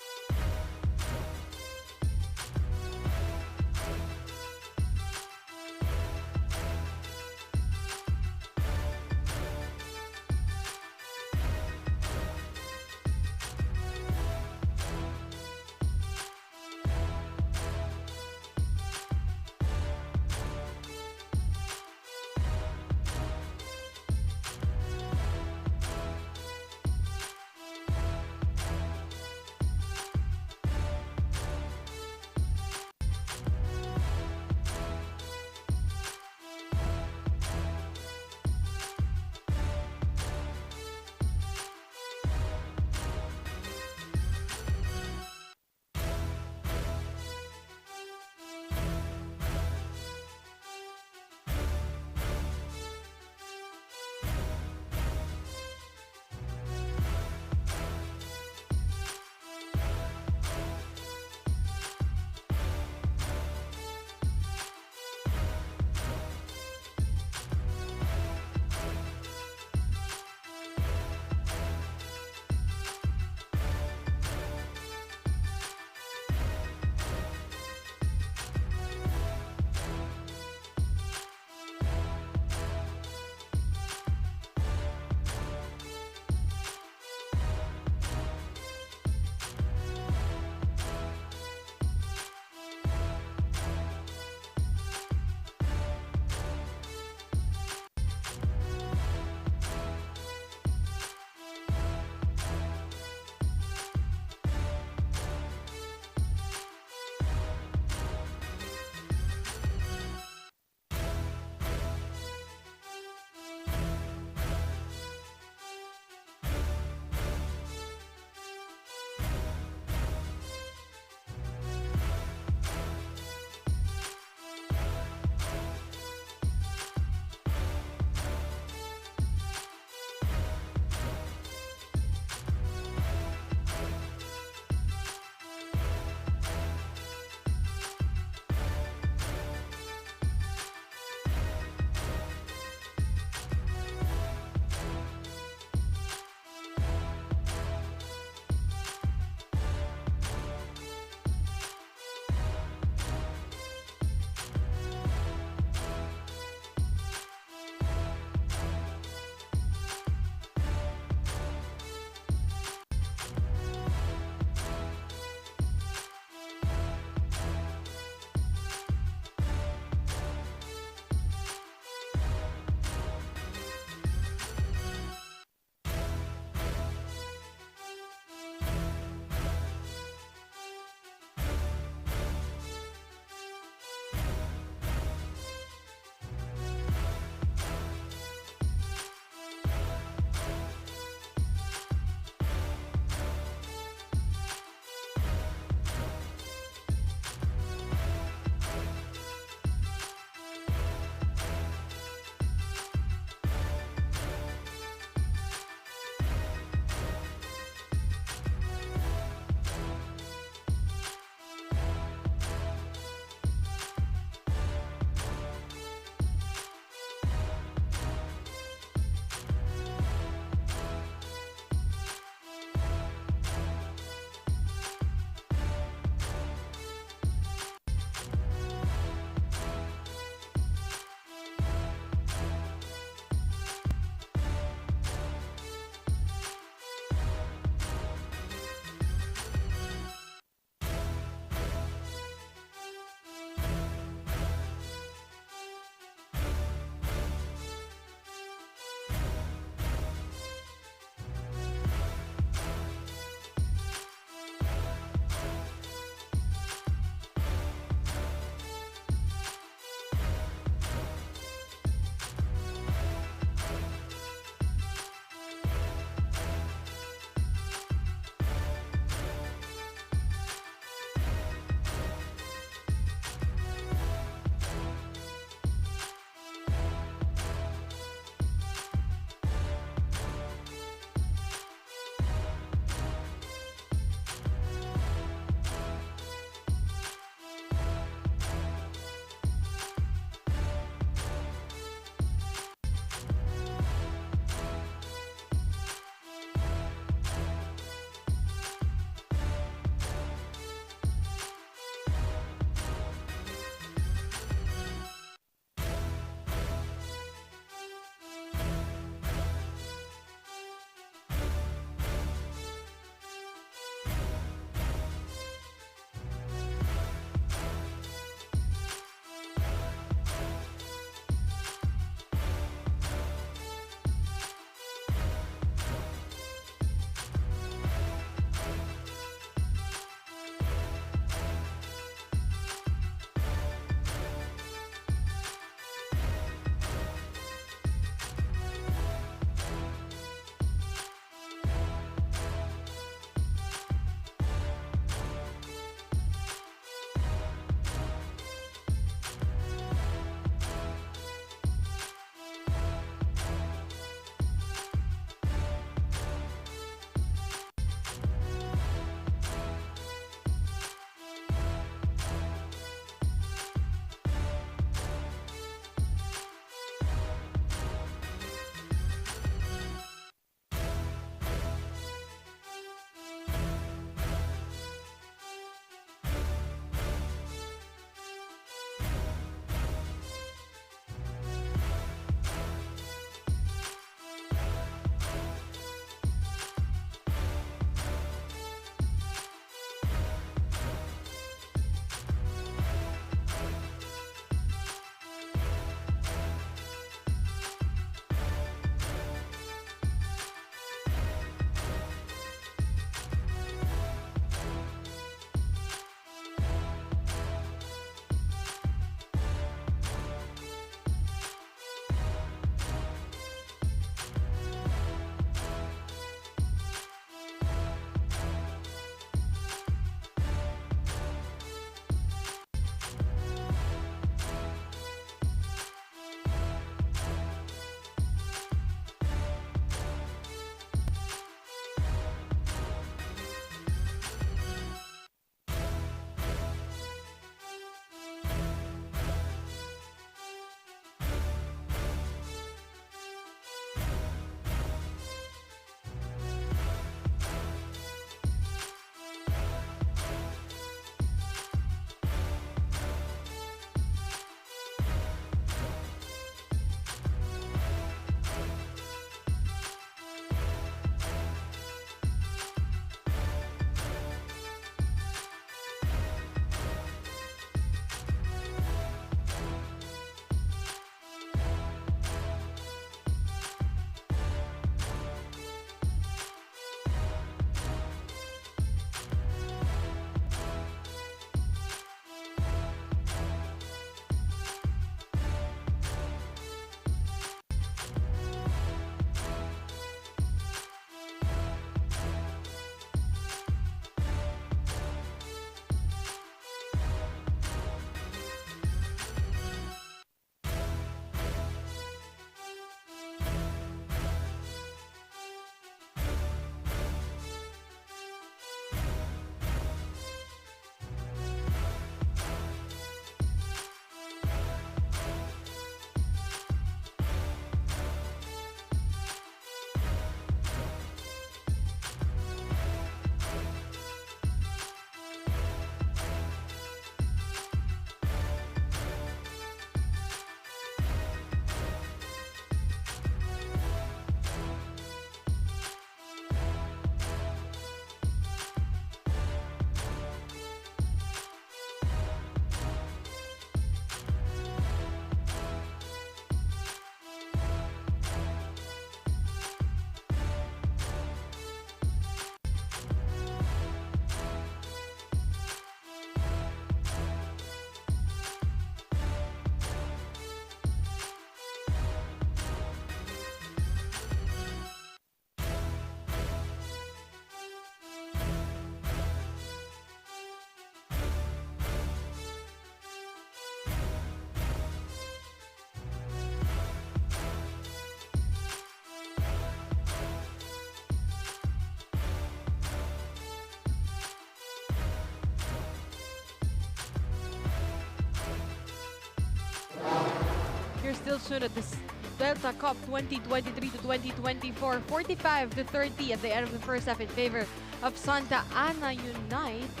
Here still soon at this Delta Cup 2023 to 2024, 45 to 30 at the end of the first half in favor of Santa Ana Unite.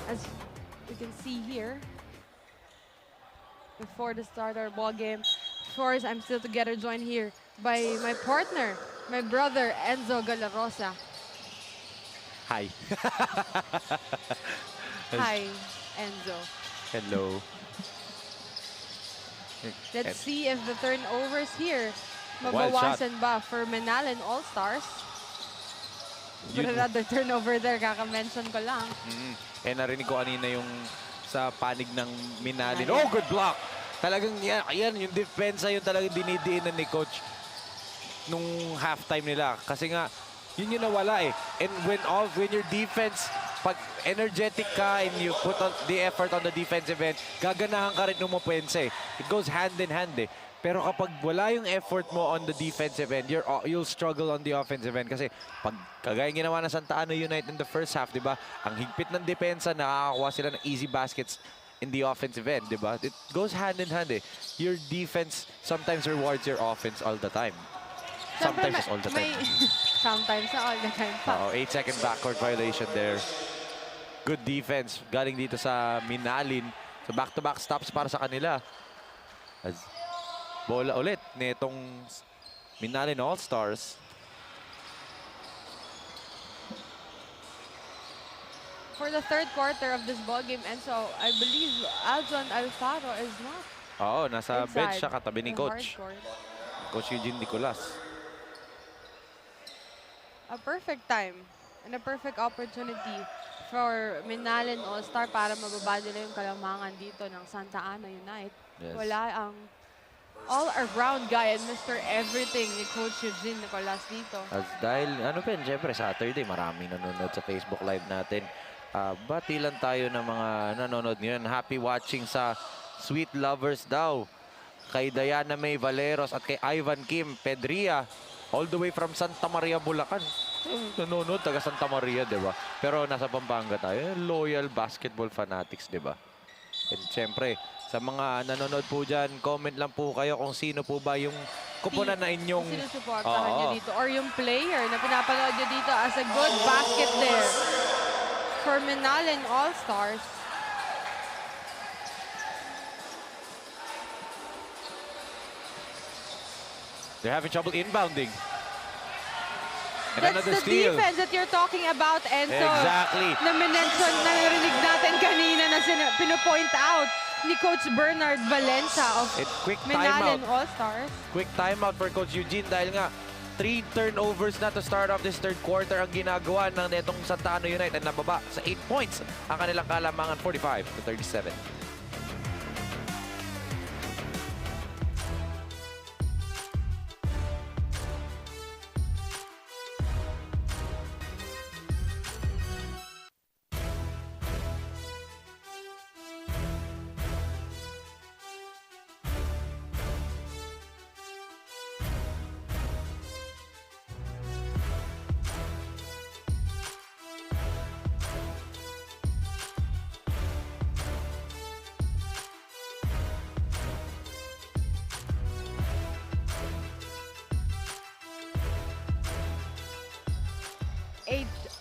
As we can see here, before the start of our ball game, of course, I'm still together, joined here by my partner, my brother Enzo Galarosa. Hi. Hi, Enzo. Hello. Let's see if the turnovers here Wild shot. mabawasan ba for Menalin All-Stars. But another turnover there, kaka-mention ko lang. Narinig ko kanina yung sa panig ng Menalin. Oh, good block! Talagang yan yung depensa yung talagang dinidiinan ni Coach nung halftime nila. Kasi nga, yun yung nawala eh. And when your defense, pag energetic ka and you put on the effort on the defensive end, gaganahan ka rin umupensa eh. It goes hand in hand eh. Pero kapag wala yung effort mo on the defensive end, you'll struggle on the offensive end. Kasi pag kagaya ginawa ng Santa Ana United in the first half, di ba? Ang higpit ng depensa, nakakakuha sila ng easy baskets in the offensive end, di ba? It goes hand in hand eh. Your defense sometimes rewards your offense all the time. Sometimes all the time. Sometimes all the time. 8-second backcourt violation there. Good defense galing dito sa Menalin. So back-to-back stops para sa kanila. As bola ulit nitong Menalin All-Stars. For the third quarter of this ball game, and so I believe Aljon Alfaro is not Nasa inside bench siya katabi ni the Coach. hardcourt. Coach Eugene Nicolas. A perfect time and a perfect opportunity for Menalin All-Star para mababa nila yung kalamangan dito ng Santa Ana Unite. Yes. Wala ang all-around guy and Mr. Everything ni Coach Eugene Nicolas dito. As dahil, syempre Saturday, maraming nanonood sa Facebook Live natin. Bati lang tayo ng mga nanonood ngayon. Happy watching sa Sweet Lovers daw. Kay Diana May Valeros at kay Ivan Kim Pedria. All the way from Santa Maria, Bulacan. Nanonood, taga Santa Maria, di ba? Pero nasa Pampanga tayo. Loyal basketball fanatics, di ba? And siyempre, sa mga nanonood po dyan, comment lang po kayo kung sino po ba yung kupunan na inyong... Kung sino supportahan nyo dito. Or yung player na pinapanood nyo dito as a good basket there for Menalin All-Stars. They're having trouble inbounding. And That's another the steal. defense that you're talking about, Enzo. Exactly. Na minention, narinig natin kanina na pinopoint out ni Coach Bernard Valencia of Quick Menalin timeout. All-Stars. Quick timeout for Coach Eugene dahil nga 3 turnovers na to start off this third quarter ang ginagawa ng netong Santa Ana United. Nababa sa 8 points ang kanilang kalamangan, 45 to 37.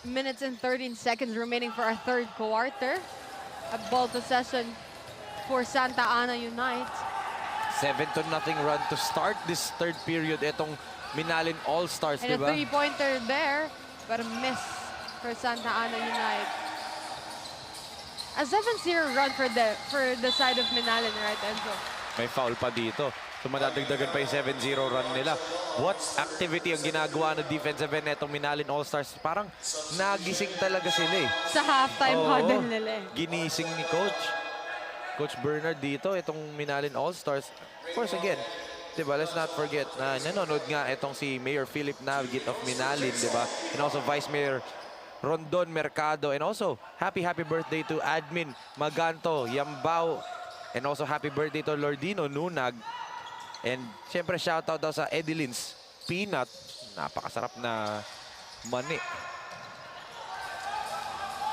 Minutes and 13 seconds remaining for our third quarter. A ball possession for Santa Ana Unite. 7-0 run to start this third period. Itong Menalin All-Stars, And di ba? a three-pointer there, but a miss for Santa Ana Unite. A 7-0 run for the side of Menalin, right, Enzo? May foul pa dito. So madadagdagan pa yung 7-0 run nila. What activity ang ginagawa ng defensive end netong Menalin All-Stars? Parang nagising talaga sila eh. Sa halftime huddle nila eh. Ginising ni Coach Bernard dito, itong Menalin All-Stars. Of course, again, diba, let's not forget na nanonood nga itong si Mayor Philip Navgit of Menalin, diba? And also Vice Mayor Rondon Mercado. And also, happy birthday to Admin Maganto Yambao. And also, happy birthday to Lordino Nunag. And siyempre, shoutout daw sa Edilins Peanut. Napakasarap na mani.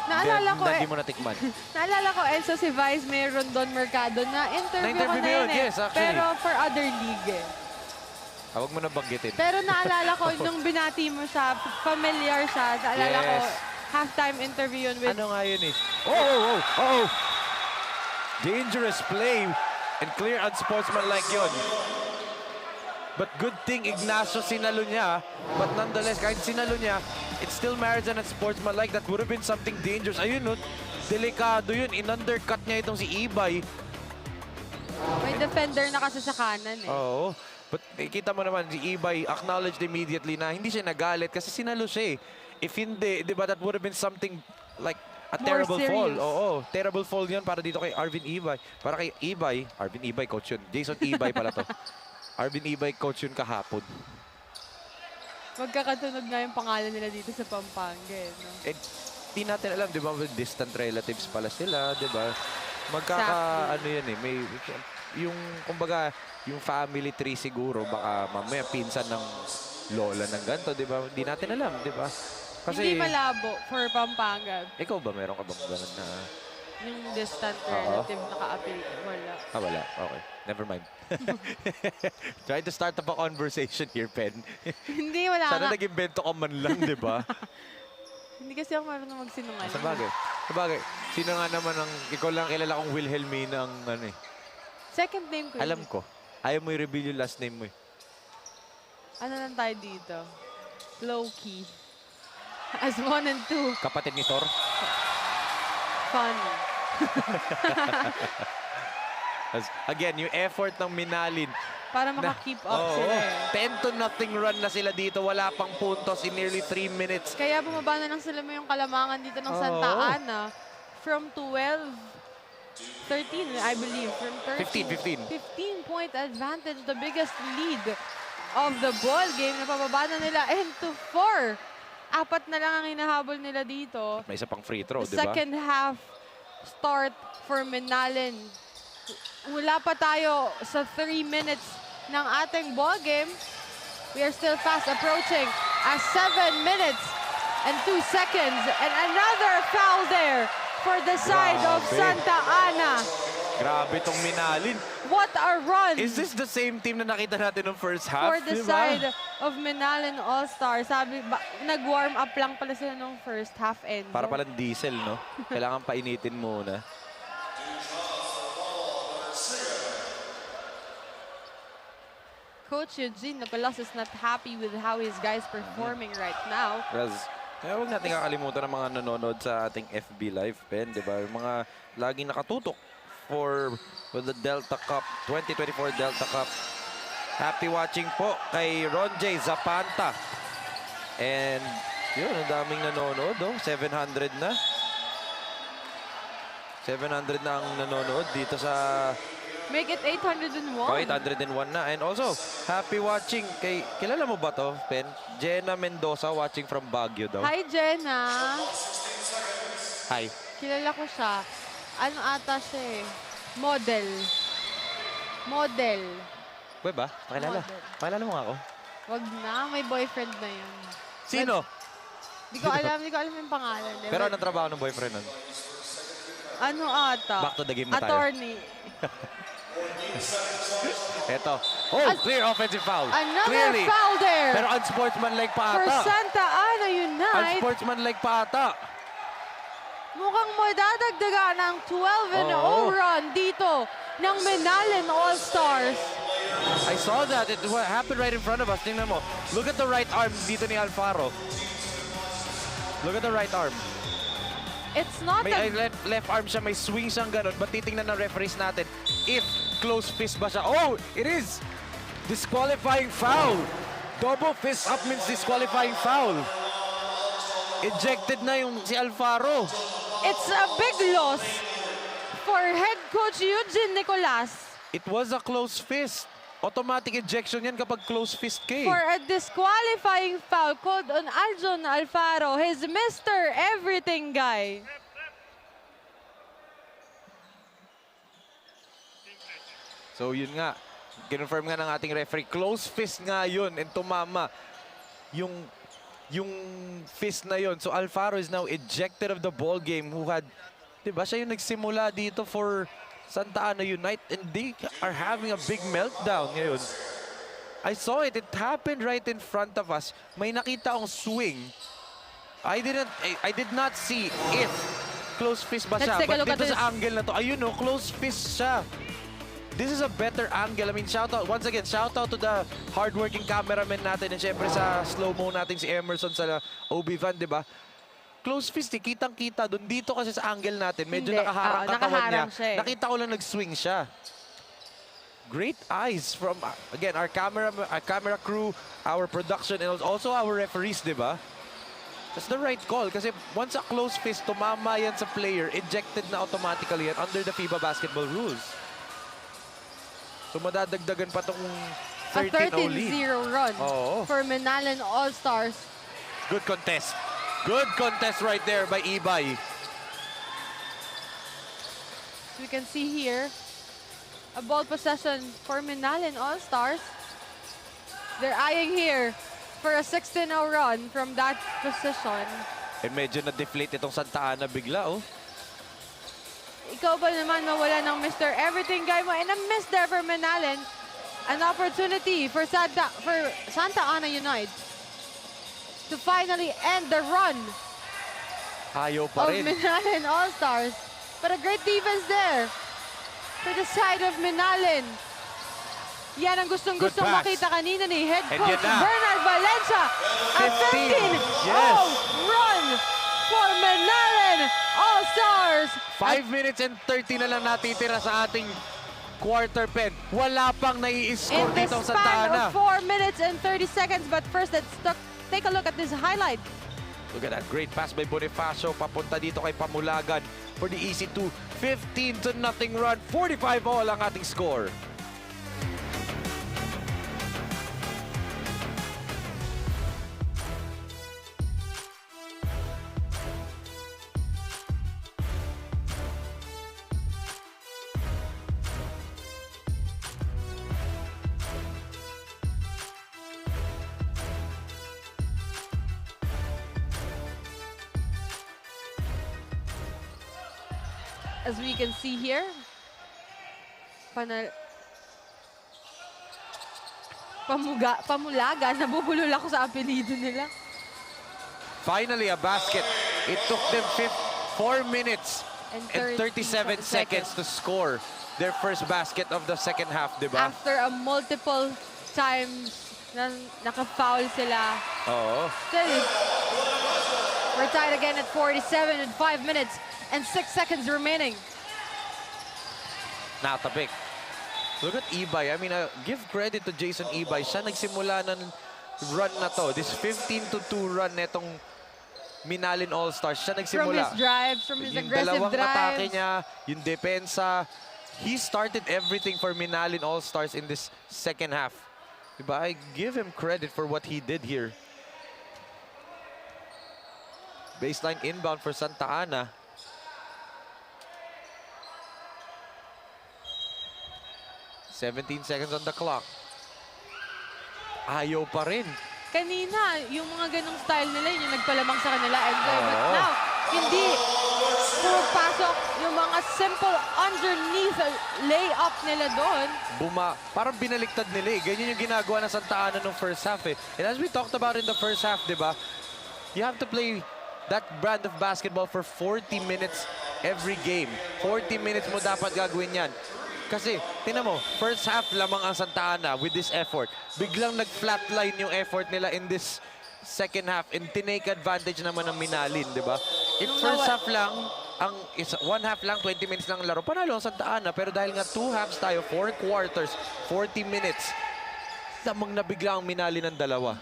Naalala ko Hindi mo natikman. Naalala ko, Enzo, si Vice Mayor Don Mercado na interview ko na yun eh. Yes, actually. Pero for other league eh. Huwag mo na banggitin. Pero naalala ko, nung binati mo siya, familiar siya. Naalala ko, halftime interview yun with... Ano nga yun eh? Oh! Dangerous play and clear unsportsmanlike yun. But good thing Ignacio sinalo niya. But nonetheless, kahit sinalo niya, it still merits and sportsmanlike. That would have been something dangerous. Ayun, no? Delikado yun. In-undercut niya itong si Ibay. May defender na kasi sa kanan eh. Oo. But kita mo naman, si Ibay acknowledged immediately na hindi siya nagalit kasi sinalo siya eh. If hindi, di ba, that would have been something like a More terrible serious. fall. Oo, terrible fall yun para dito kay Arvin Ibay. Para kay Ibay, Arvin Ibay, coach yun. Jason Ibay pala to. Arvin Ibay, coach yun kahapon. Magkakatunog nga yung pangalan nila dito sa Pampanga eh. No? Eh, di natin alam, di ba, distant relatives pala sila, di ba? Ano yan eh, may, yung, kumbaga, yung family tree siguro, baka mamaya pinsan ng lola ng ganito, di ba? Hindi natin alam, di ba? Kasi, Hindi malabo for Pampanga. ikaw ba, meron ka bang ganun na... Yung distant relative naka-appeal. Wala. Wala. Okay. Never mind. Try to start up a conversation here, Pen. Hindi, wala Sana nga. nag-invento ka man lang, di ba? Hindi kasi ako marunong magsinungaling. Sabagay. Sino nga naman ang... Ikaw lang kilala kong Wilhelmina ang ano eh. Second name ko. Alam ko. Ayaw mo i-reveal yung last name mo eh. Ano lang tayo dito? Low-key. As 1 and 2. Kapatid ni Thor? Funny. Again, yung effort ng Minalin. Para maka-keep up sila eh. 10-0 run na sila dito. Wala pang puntos in nearly 3 minutes. Kaya bumaba na lang sila mo yung kalamangan dito ng Santa Ana. From 12, 13, I believe. From 13. 15-point advantage. The biggest lead of the ball game. Napababa na nila into 4. 4 na lang ang hinahabol nila dito. May isa pang free throw, di ba? Second half start for Minalin. Wala pa tayo sa 3 minutes ng ating ball game. We are still fast approaching at 7 minutes and 2 seconds. And another foul there for the side of Santa Ana. Grabe itong Minalin. What a run! Is this the same team na nakita natin ng first half? For the side of Minalin All-Stars. Sabi, nag-warm up lang pala sila nung first half end. Para palang diesel, no? Kailangan painitin muna. Coach Eugene Nicolas is not happy with how his guys performing right now. Kaya huwag natin kakalimutan ng mga nanonood sa ating FB Live, Pen, di ba? Yung mga laging nakatutok for the Delta Cup, 2024 Delta Cup. Happy watching po kay Ron J. Zapanta. And yun, ang daming nanonood, oh. 700 na. 700 na ang nanonood dito sa... Make it 801. Oh, 801 na. And also, happy watching kay... Kilala mo ba to, Pen? Jenna Mendoza watching from Baguio daw. Hi, Jenna. Hi. Kilala ko siya. Ano ata siya eh? Model. Pwede ba? Pakilala. Model. Pakilala mo nga ako. Wag na, may boyfriend na yun. Sino? Di ko alam yung pangalan. Eh. Pero anong trabaho ng boyfriend nun? Ano ata? Back to the game na tayo. Attorney. Eto. Oh, clear offensive foul. Another Clearly. foul there. Pero unsportsmanlike pa For ata. Santa Ana Unite. Unsportsmanlike pa ata. Mukhang madadagdagan ng 12-0 run dito ng Minalin All-Stars. I saw that. It happened right in front of us. Tingnan mo. Look at the right arm dito ni Alfaro. Look at the right arm. It's not May left arm siya, may swing siyang ganun. But titingnan ng referees natin if close fist ba siya. Oh, it is! Disqualifying foul. Double fist up means disqualifying foul. Ejected na yung si Alfaro. It's a big loss for head coach Eugene Nicolas. It was a close fist. Automatic ejection yan kapag close fist ka eh. For a disqualifying foul called on Aljon Alfaro, his Mr. Everything guy. So yun nga, kinonfirm nga ng ating referee, close fist nga yun and tumama yung yung fist na yon. So Alfaro is now ejected of the ball game who had, diba, siya yung nagsimula dito for Santa Ana Unite and they are having a big meltdown ngayon. I saw it. It happened right in front of us. May nakita akong swing. I did not see if close fist ba siya. Let's take a But look at dito this. sa angle na to, ayun no, close fist siya. This is a better angle. I mean, shout out, once again, shout out to the hardworking cameraman natin and syempre sa slow-mo natin si Emerson sa OB Van, di ba? Close fist, kitang-kita doon. Dito kasi sa angle natin, medyo Hindi. nakaharang katawan Nakaharang niya. siya eh. Nakita ko lang nag-swing siya. Great eyes from, again, our camera crew, our production, and also our referees, di ba? That's the right call kasi once a close fist, tumama yan sa player, ejected na automatically yan under the FIBA basketball rules. So madadagdagan pa tong A 13-0 lead. 13-0 run Oo. for Menalen All-Stars. Good contest. Good contest right there by Ibay. We can see here a ball possession for Menalen All-Stars. They're eyeing here for a 16-0 run from that position. And medyo na-deflate itong Santa Ana bigla, oh. Ikaw ba naman mawala ng Mr. Everything guy mo? And a miss there for Menalen. An opportunity for Santa Ana United to finally end the run Ayaw pa of rin. Menalen All-Stars. But a great defense there for the side of Menalen. Yan ang gustong-gustong pass. makita kanina ni head And coach yan na. Bernard Valencia. A 15. 15-0 Yes. run for Menalen All-Stars. 5 minutes and 30 na lang natitira sa ating quarter pen. Wala pang nai-score In the dito ang Santa span Ana. of 4 minutes and 30 seconds. But first, let's take a look at this highlight. Look at that great pass by Bonifacio. Papunta dito kay Pamulagan for the easy 2. 15-0 run. 45 all ang ating score. As we can see here, Pamulagan, nabubulol ako sa apelido nila. Finally, a basket. It took them 4 minutes and 37 seconds to score their first basket of the second half, di ba? After a multiple times na naka-foul sila. Oo. Still, we're tied again at 47 and 5 minutes and 6 seconds remaining. Natapik. Look at Ibay. I mean, give credit to Jason Ibay. Siya nagsimula ng run na to. This 15-2 run netong Menalen All-Stars. Siya From nagsimula. his drives, from his Yung aggressive dalawang atake drives. niya, yung depensa. He started everything for Menalen All-Stars in this second half. Diba? I give him credit for what he did here. Baseline inbound for Santa Ana. "17 seconds on the clock." Ayaw pa rin. Kanina, yung mga ganong style nila, yung nagpalamang sa kanila. But Oo. now, hindi pumapasok yung mga simple underneath layup nila doon. Parang binaliktad nila eh. Ganyan yung ginagawa ng Santa Ana nung first half eh. And as we talked about in the first half, di ba? You have to play that brand of basketball for 40 minutes every game. 40 minutes mo dapat gagawin yan. Kasi, tingnan mo, first half lamang ang Santa Ana with this effort. Biglang nag-flatline yung effort nila in this second half and tinake advantage naman ng Menalen, di ba? If first half lang, one half lang, 20 minutes lang ang laro, panalo ang Santa Ana. Pero dahil nga 2 halves tayo, 4 quarters, 40 minutes, lamang na bigla ang Menalen ng dalawa.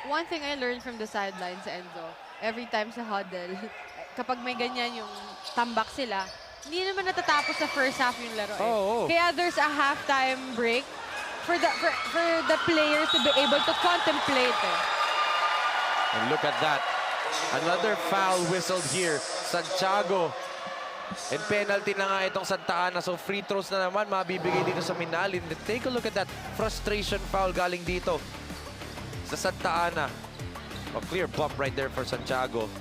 One thing I learned from the sidelines, Enzo, every time sa huddle, kapag may ganyan yung tambak sila, hindi naman natatapos sa first half yung laro eh. Oo. Kaya there's a halftime break for the players to be able to contemplate eh. And look at that. Another foul whistled here. Santiago. And penalty na nga itong Santa Ana. So free throws na naman mabibigay dito sa Menalen. Take a look at that frustration foul galing dito sa Santa Ana. A clear bump right there for Santiago.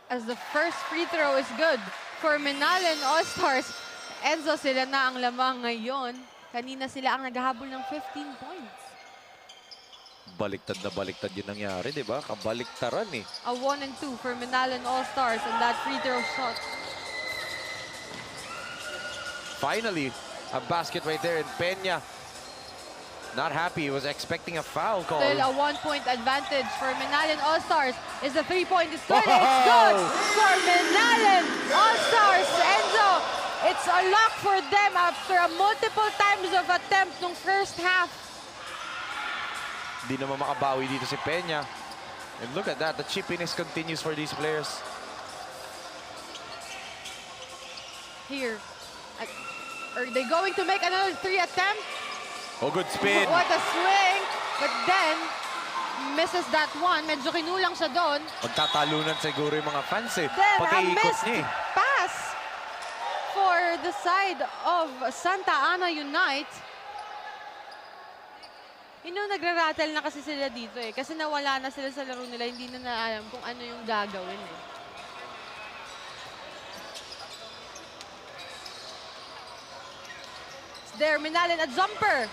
As the first free throw is good for Minalin All-Stars. Enzo, sila na ang lamang ngayon. Kanina sila ang naghahabol ng 15 points. Baliktad na baliktad yun nangyari, di ba? Kabaliktaran eh. A 1 and 2 for Minalin All-Stars and that free throw shot. Finally, a basket right there, and Peña not happy. He was expecting a foul call. Still a 1-point advantage for Minalin All-Stars. Is the 3-point is good? It's good for Minalin All-Stars. Enzo, it's a lock for them after a multiple times of attempt nung first half. Di naman makabawi dito si Peña. And look at that, the chippiness continues for these players. Here, are they going to make another 3 attempt? Oh, good spin. What a swing! But then, misses that one. Medyo kinulang siya doon. Magtatalunan siguro yung mga fans eh. Then, a Pagkaikot missed niya eh. pass for the side of Santa Ana Unite. Nagra-rattle na kasi sila dito eh. Kasi nawala na sila sa laro nila. Hindi na alam kung ano yung gagawin eh. There, Minalin, a jumper.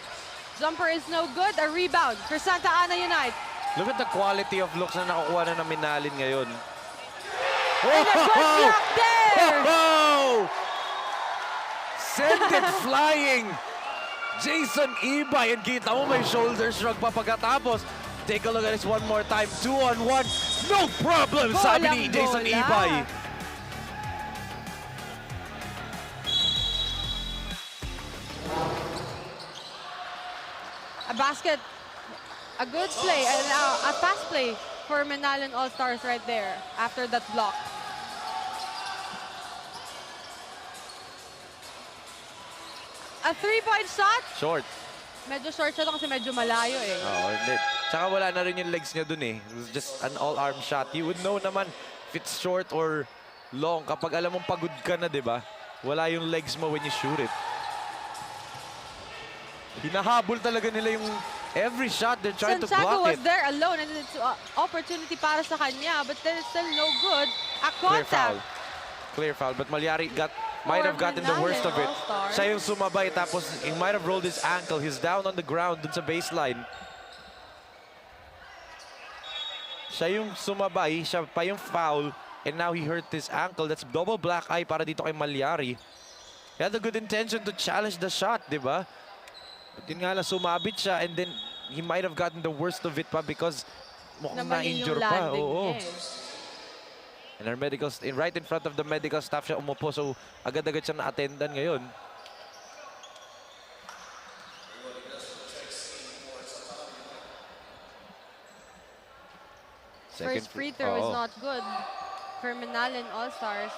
Jumper is no good. A rebound for Santa Ana Unite. Look at the quality of looks na nakukuha na ng Minalin ngayon. And a good block there! Oh! Send it flying! Jason Ibay, and kita mo may shoulder shrug pa pagkatapos. Take a look at this one more time. 2-on-1. No problem, sabi ni Jason Ibay. A basket, a good play, a fast play for Minalin All-Stars right there after that block. A 3-point shot. Short. Medyo short siya kasi medyo malayo eh. Oo, hindi. Tsaka wala na rin yung legs niya dun eh. It was just an all-arm shot. You would know naman if it's short or long. Kapag alam mong pagod ka na, di ba? Wala yung legs mo when you shoot it. Hinahabol talaga nila yung every shot. They're trying to Santiago block was it. there alone and it's an opportunity para sa kanya, but then it's still no good. A Clear foul. contact. Clear foul. But Malyari might have gotten the worst of it. All-Stars. Siya yung sumabay tapos he might have rolled his ankle. He's down on the ground dun sa baseline. Siya yung sumabay, siya pa yung foul, and now he hurt his ankle. That's double black eye para dito kay Malyari. He had a good intention to challenge the shot, di ba? But yun nga lang, sumabit siya, and then he might have gotten the worst of it pa because mukhang Nabalin yung na-injure pa. landing Oo. niya eh. And our medical, right in front of the medical staff siya umupo, so agad-agad siya na-attendan ngayon. First free throw is not good for Minalin All-Stars.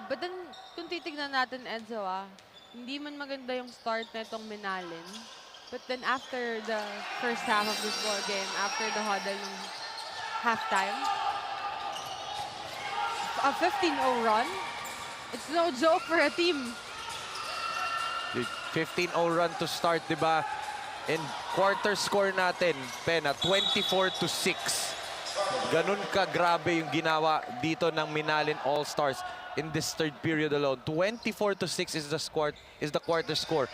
But then, kung titignan natin, Enzo, hindi man maganda yung start na itong Minalin. But then after the first half of this ball game, after the huddle ng halftime, a 15-0 run, it's no joke for a team. 15-0 run to start, di ba? And quarter score natin, Pena, 24-6. Ganun ka grabe yung ginawa dito ng Minalin All-Stars in this third period alone. 24-6 is the quarter score.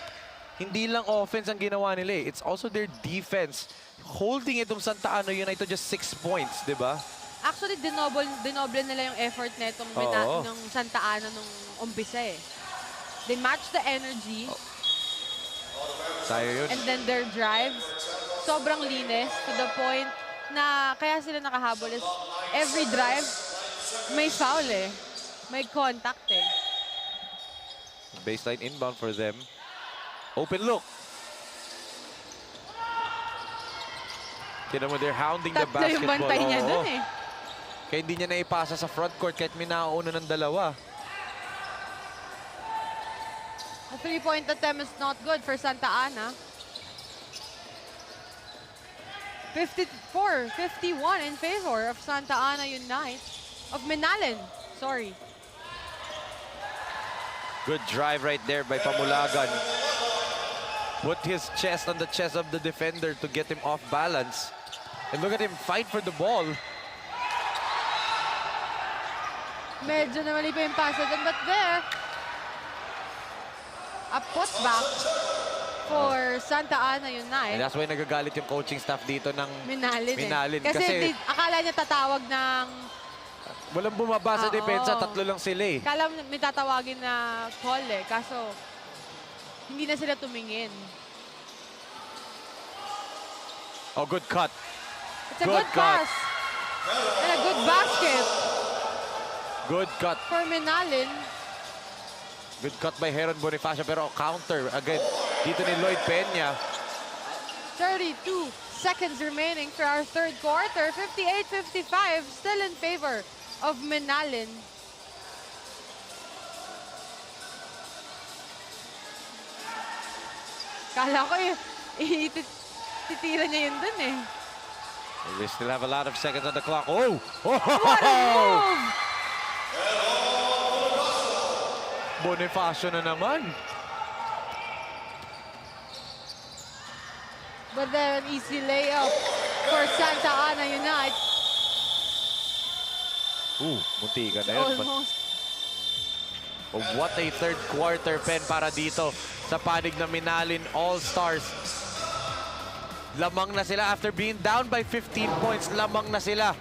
Hindi lang offense ang ginawa nila eh. It's also their defense. Holding itong Santa Ana United just 6 points, di ba? Actually, dinoble nila yung effort na itong ng Santa Ana nung umpisa eh. They match the energy. Tayo yun. And then their drives, sobrang linis to the point na kaya sila nakahabol is every drive may foul eh. May contact eh. Baseline inbound for them. Open look. Tignan mo, they're hounding the Tatlo yung basketball. bantay niya dun eh. Kaya hindi niya naipasa sa front court kahit may nauuna ng dalawa. A 3-point attempt is not good for Santa Ana. 54-51 in favor of Santa Ana Unite. Of Minalin, sorry. Good drive right there by Pamulagan. put his chest on the chest of the defender to get him off balance. And look at him fight for the ball. Medyo namali pa yung pass doon, but there, a putback for Santa Ana And United. that's why nagagalit yung coaching staff dito ng Minalin. Kasi Akala niya tatawag ng... walang bumaba sa Oo. depensa, tatlo lang sila eh. Akala may tatawagin na call eh. Kaso, hindi na sila tumingin. Oh, good cut. It's a Good good cut. pass. And a good basket Good cut. for Minalin. Good cut by Heron Bonifacio, pero counter again dito ni Lloyd Peña. 32 seconds remaining for our third quarter. 58-55, still in favor of Minalin. Kala ko titira niya yun dun eh. We still have a lot of seconds on the clock. Oh! What a move! Bonifacio na naman. But then an easy layup for Santa Ana United. Munti ka na yun. Almost. Oh, what a third quarter, Pen, para dito sa panig na Minalin All-Stars. Lamang na sila after being down by 15 points. Lamang na sila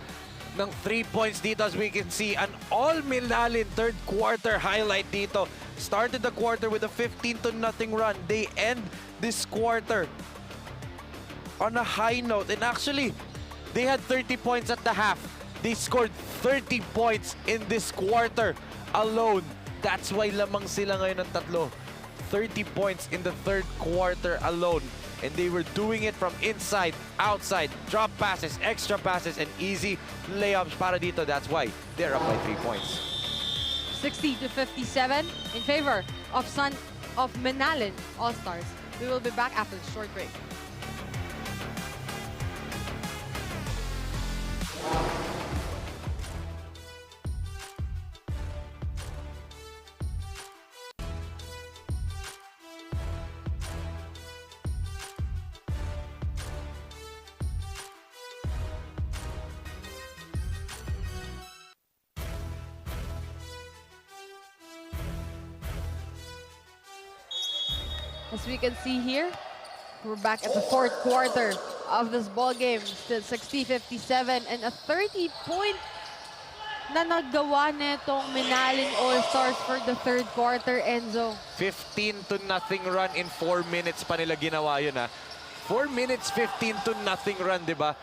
ng 3 points dito as we can see. An all-Minalin third quarter highlight dito. Started the quarter with a 15-0 run. They end this quarter on a high note. And actually, they had 30 points at the half. They scored 30 points in this quarter alone. That's why lamang sila ngayon ng tatlo. 30 points in the third quarter alone. And they were doing it from inside, outside, drop passes, extra passes, and easy layups para dito. That's why they're up by 3 points. 60-57 in favor of Minalin All-Stars. We will be back after the short break. As we can see here, we're back at the fourth quarter of this ball game. Still 60-57 and a 30-point na nagawa netong Minalin All-Stars for the third quarter, Enzo. 15-0 run in 4 minutes pa nila ginawa yun, ha. 4 minutes, 15-0 run, di ba?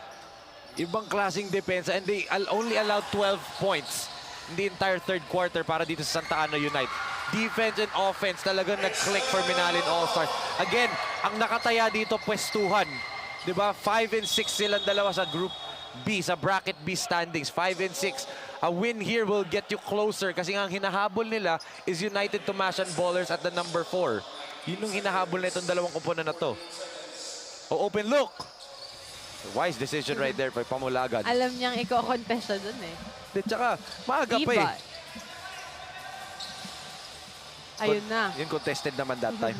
Ibang klaseng depensa, and they only allowed 12 points in the entire third quarter para dito sa Santa Ana United. Defense and offense talagang nag-click for Minalin All-Stars. Again, ang nakataya dito, pwestuhan. Diba? 5 and 6 silang dalawa sa Group B, sa Bracket B standings. 5 and 6. A win here will get you closer kasi ang hinahabol nila is United Tomasian Ballers at the number 4. Yun yung hinahabol na itong dalawang kupunan na to. Oh, open look! Wise decision right there by Pamulagan. Alam niyang iko-contest siya dun eh. Tsaka, maaga pa eh. Ayun na. Yun contested naman that time.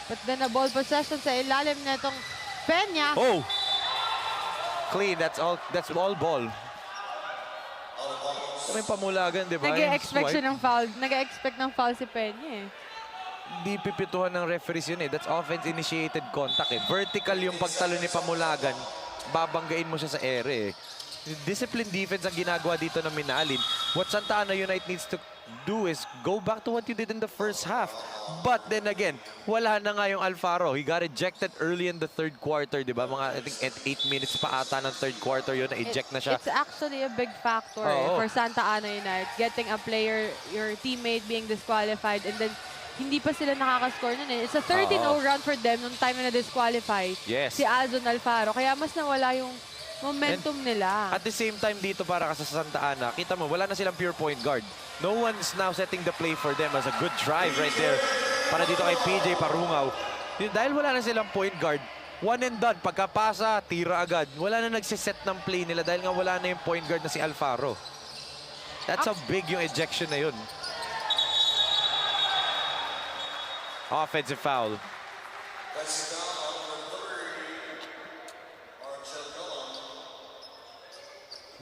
But then a ball possession sa ilalim netong Peña. Oh! Clean, that's all ball. May Pamulagan, di ba? Nag-expect siya ng foul. Nag-expect ng foul si Peña eh. Hindi pipituhan ng referees yun eh. That's offense-initiated contact eh. Vertical yung pagtalo ni Pamulagan. Babanggain mo siya sa ere eh. Discipline defense ang ginagawa dito ng Minalin. What Santa Ana United needs to do is go back to what you did in the first half. But then again, wala na nga yung Alfaro. He got ejected early in the third quarter, di ba? Mga, I think, at 8 minutes pa ata ng third quarter yun, na-eject na siya. It's actually a big factor for Santa Ana United. Getting a player, your teammate being disqualified, and then hindi pa sila nakaka-score nun eh. It's a 13-0 run for them nung time na na-disqualify si Alzon Alfaro. Kaya mas nawala yung momentum nila. At the same time dito para ka sa Santa Ana, kita mo, wala na silang pure point guard. No one's now setting the play for them as a good drive right there para dito kay PJ Parungaw. Dahil wala na silang point guard, one and done. Pagkapasa, tira agad. Wala na nagsiset ng play nila dahil nga wala na yung point guard na si Alfaro. That's how big yung ejection na yun. Offensive foul.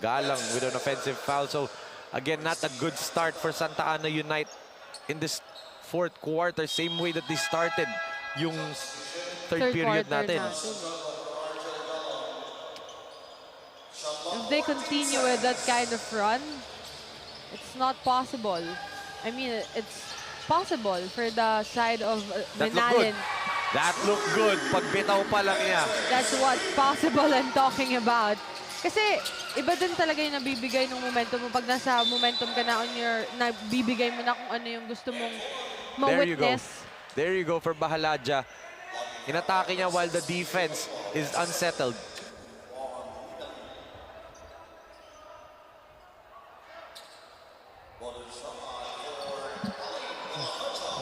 Galang with an offensive foul. So, again, not a good start for Santa Ana Unite in this fourth quarter. Same way that they started yung third period natin. If they continue with that kind of run, it's not possible. I mean, it's possible for the side of Menalin. That looked good. Pagbitaw pa lang niya. That's what possible I'm talking about. Kasi iba din talaga yung nabibigay ng momentum mo. Pag nasa momentum ka na on your, nabibigay mo na kung ano yung gusto mong ma-witness. There you go for Bahaladja. Inatake niya while the defense is unsettled.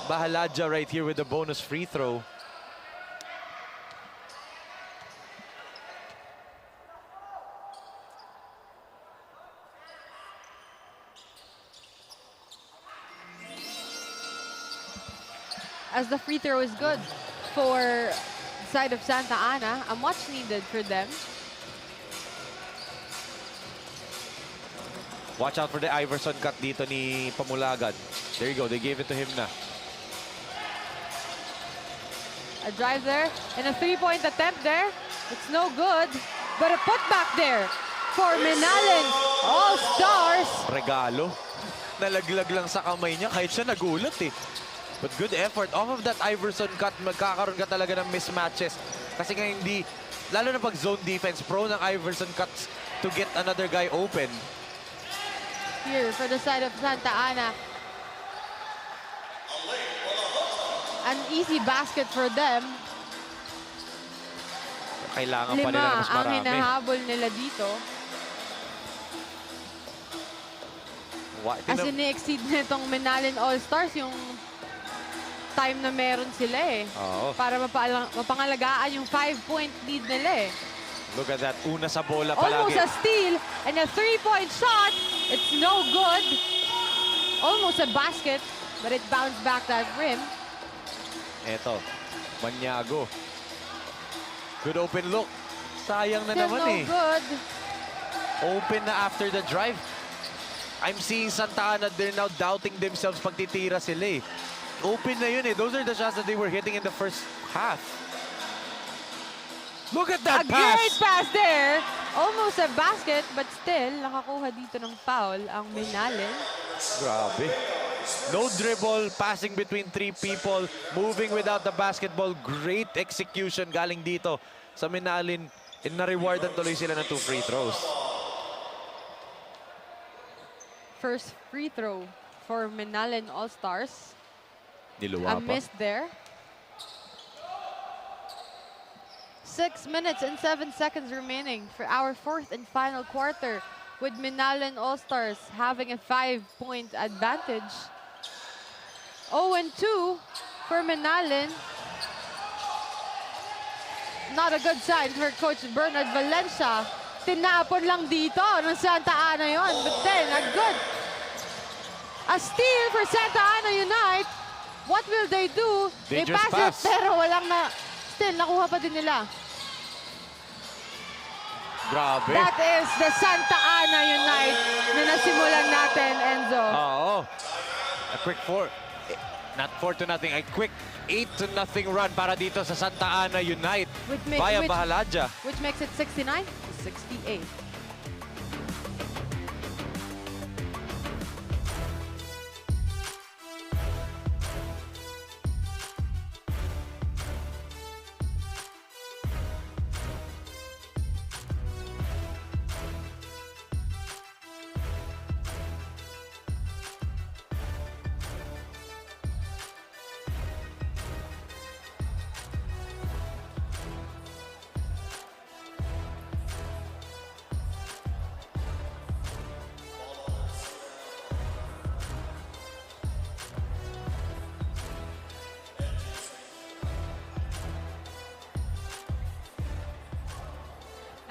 Bahaladja right here with the bonus free throw. As the free throw is good for the side of Santa Ana, a much needed for them. Watch out for the Iverson cut dito ni Pamulagan. There you go, they gave it to him na. A drive there and a three-point attempt there. It's no good, but a putback there for Menalin All-Stars. Regalo. Nalaglag lang sa kamay niya kahit siya nagulat eh. But good effort. Off of that Iverson cut, magkakaroon ka talaga ng mismatches. Kasi nga hindi, lalo na pag zone defense, prone ng Iverson cuts to get another guy open. Here for the side of Santa Ana. An easy basket for them. Kailangan pa nila ng mas ang marami. hinahabol nila dito. As in-exceed nitong Menalin All-Stars yung time na meron sila eh. Oo. Para mapangalagaan yung 5-point lead nila eh. Look at that. Una sa bola palagi. Almost a steal and a three-point shot. It's no good. Almost a basket, but it bounced back that rim. Eto, Maniago. Good open look. Sayang na Still naman no eh. good. Open na after the drive. I'm seeing Santa Ana, they're now doubting themselves pag titira sila eh. Open na yun eh. Those are the shots that they were hitting in the first half. Look at that pass! A great pass there. Almost a basket, but still, nakakuha dito ng foul ang Menalin. Grabe. No dribble, passing between three people, moving without the basketball. Great execution galing dito sa Menalin. And na-rewardan tuloy sila ng 2 free throws. First free throw for Menalin All-Stars. Niluwa A pa. miss there. 6 minutes and 7 seconds remaining for our fourth and final quarter, with Menalin All-Stars having a 5-point advantage. 0-2 for Menalin. Not a good sign for Coach Bernard Valencia. Tinapon lang dito ng Santa Ana yon, but then a steal for Santa Ana Unite. What will they do? They Dangerous pass pass. it, pero walang still nakuha pa din nila. Grabe. That is the Santa Ana Unite na nasimulan natin, Enzo. Oo. A quick 4-0, a quick 8-0 run para dito sa Santa Ana Unite via Bahaladja. Which makes it 69-68.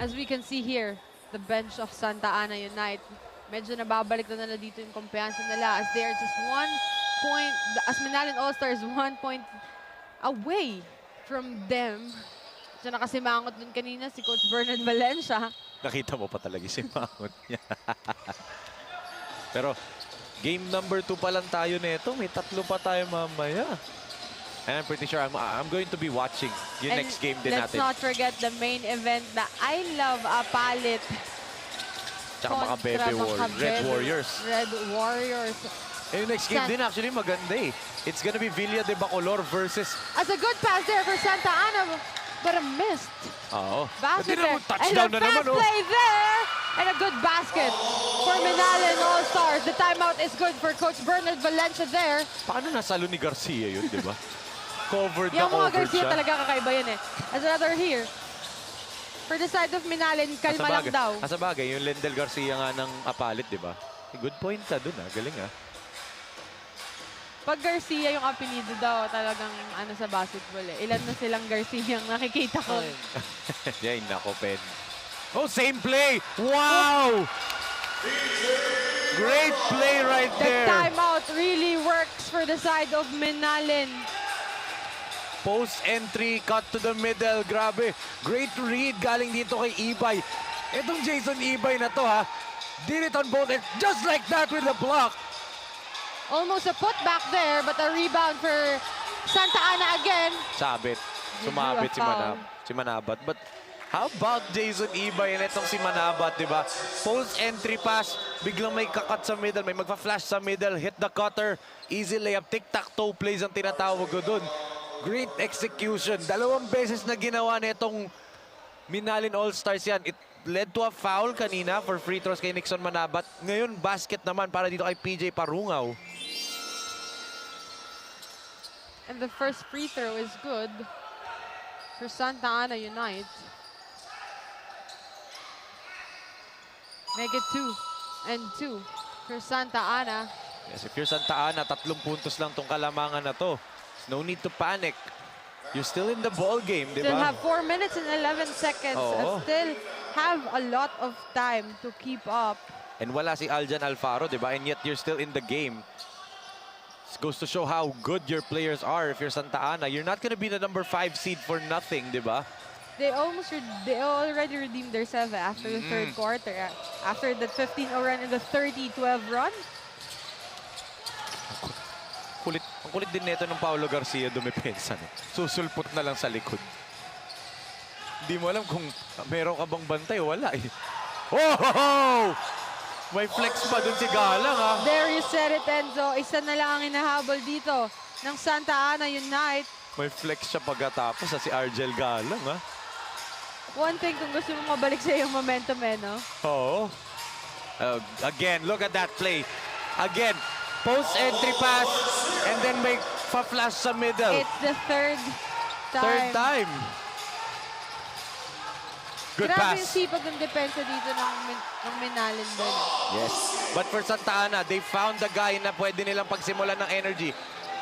As we can see here, the bench of Santa Ana Unite, medyo nababalik na nila dito yung kumpiyansa nila as they are just 1 point, as Menalin All-Stars 1 point away from them. Siya nakasimangot dun kanina si Coach Bernard Valencia. Nakita mo pa talaga si Mangot niya. Pero game number 2 pa lang tayo nito. May 3 pa tayo mamaya. And I'm pretty sure I'm going to be watching yung next game din let's natin. not forget the main event na I Love Apalit. Tsaka mga Bebe Red Warriors. Red Warriors. And yung next game din actually maganda eh. It's gonna be Villa de Bacolor versus... As a good pass there for Santa Ana, but a missed. Oo. Basket there. Touchdown and a na fast naman, oh. play there. And a good basket for Minalin All-Stars. The timeout is good for Coach Bernard Valencia there. Paano nasalo ni Garcia yun, di ba? Covered na Yung mga covered Garcia siya. talaga kakaiba yan eh. As another here. For the side of Minalin, kalma lang daw. Sa bagay, yung Lendel Garcia nga ng Apalit, di ba? Good point ka dun, galing ah. Pag Garcia yung apelido daw, talagang ano sa basketball eh. Ilan na silang Garcia ang nakikita ko. Yan, nako, Pen. Oh, same play! Wow! Great play right The there. timeout really works for the side of Minalin. Post entry, cut to the middle. Grabe. Great read galing dito kay Ibay. Itong Jason Ibay na to ha. Did it on both ends. Just like that with the block. Almost a putback there, but a rebound for Santa Ana again. Sabit. Sumabit si Manabat. But how about Jason Ibay and itong si Manabat, di ba? Post entry pass. Biglang may kakat sa middle. May magpa-flash sa middle. Hit the cutter. Easy layup. Tic-tac-toe plays ang tinatawag ko dun. Great execution. 2 beses na ginawa nitong Minalin All-Stars yan. It led to a foul kanina for free throws kay Nixon Manabat. Ngayon, basket naman para dito kay PJ Parungaw. And the first free throw is good for Santa Ana Unite. Make it 2 and 2 for Santa Ana. Yes, if you're Santa Ana, 3 puntos lang tong kalamangan na to. No need to panic. You're still in the ball game, di Still ba? have 4 minutes and 11 seconds. Oo. Still have a lot of time to keep up. And wala si Aljan Alfaro, di ba? And yet you're still in the game. This goes to show how good your players are if you're Santa Ana. You're not gonna be the number 5 seed for nothing, di ba? They already redeemed themselves after the third quarter. After the 15-0 run and the 30-12 run. Ang kulit din neto ng Paulo Garcia dumepensa. Susulpot na lang sa likod. Hindi mo alam kung meron ka bang bantay o wala eh. Oh! May flex pa dun si Galang ha. There you said it, Enzo. Isa na lang ang inahabol dito ng Santa Ana Unite. May flex siya pagkatapos si Argel Galang ha. One thing kung gusto mo mabalik sa yung momentum eh, no? Oo. Again, look at that play. Again, post entry pass and then may pa-flash sa middle. It's the third time. Third time. Good Grabe pass. yung sipag ng depensa dito ng Minalin doon. Yes. But for Santa Ana, they found the guy na pwede nilang pagsimulan ng energy.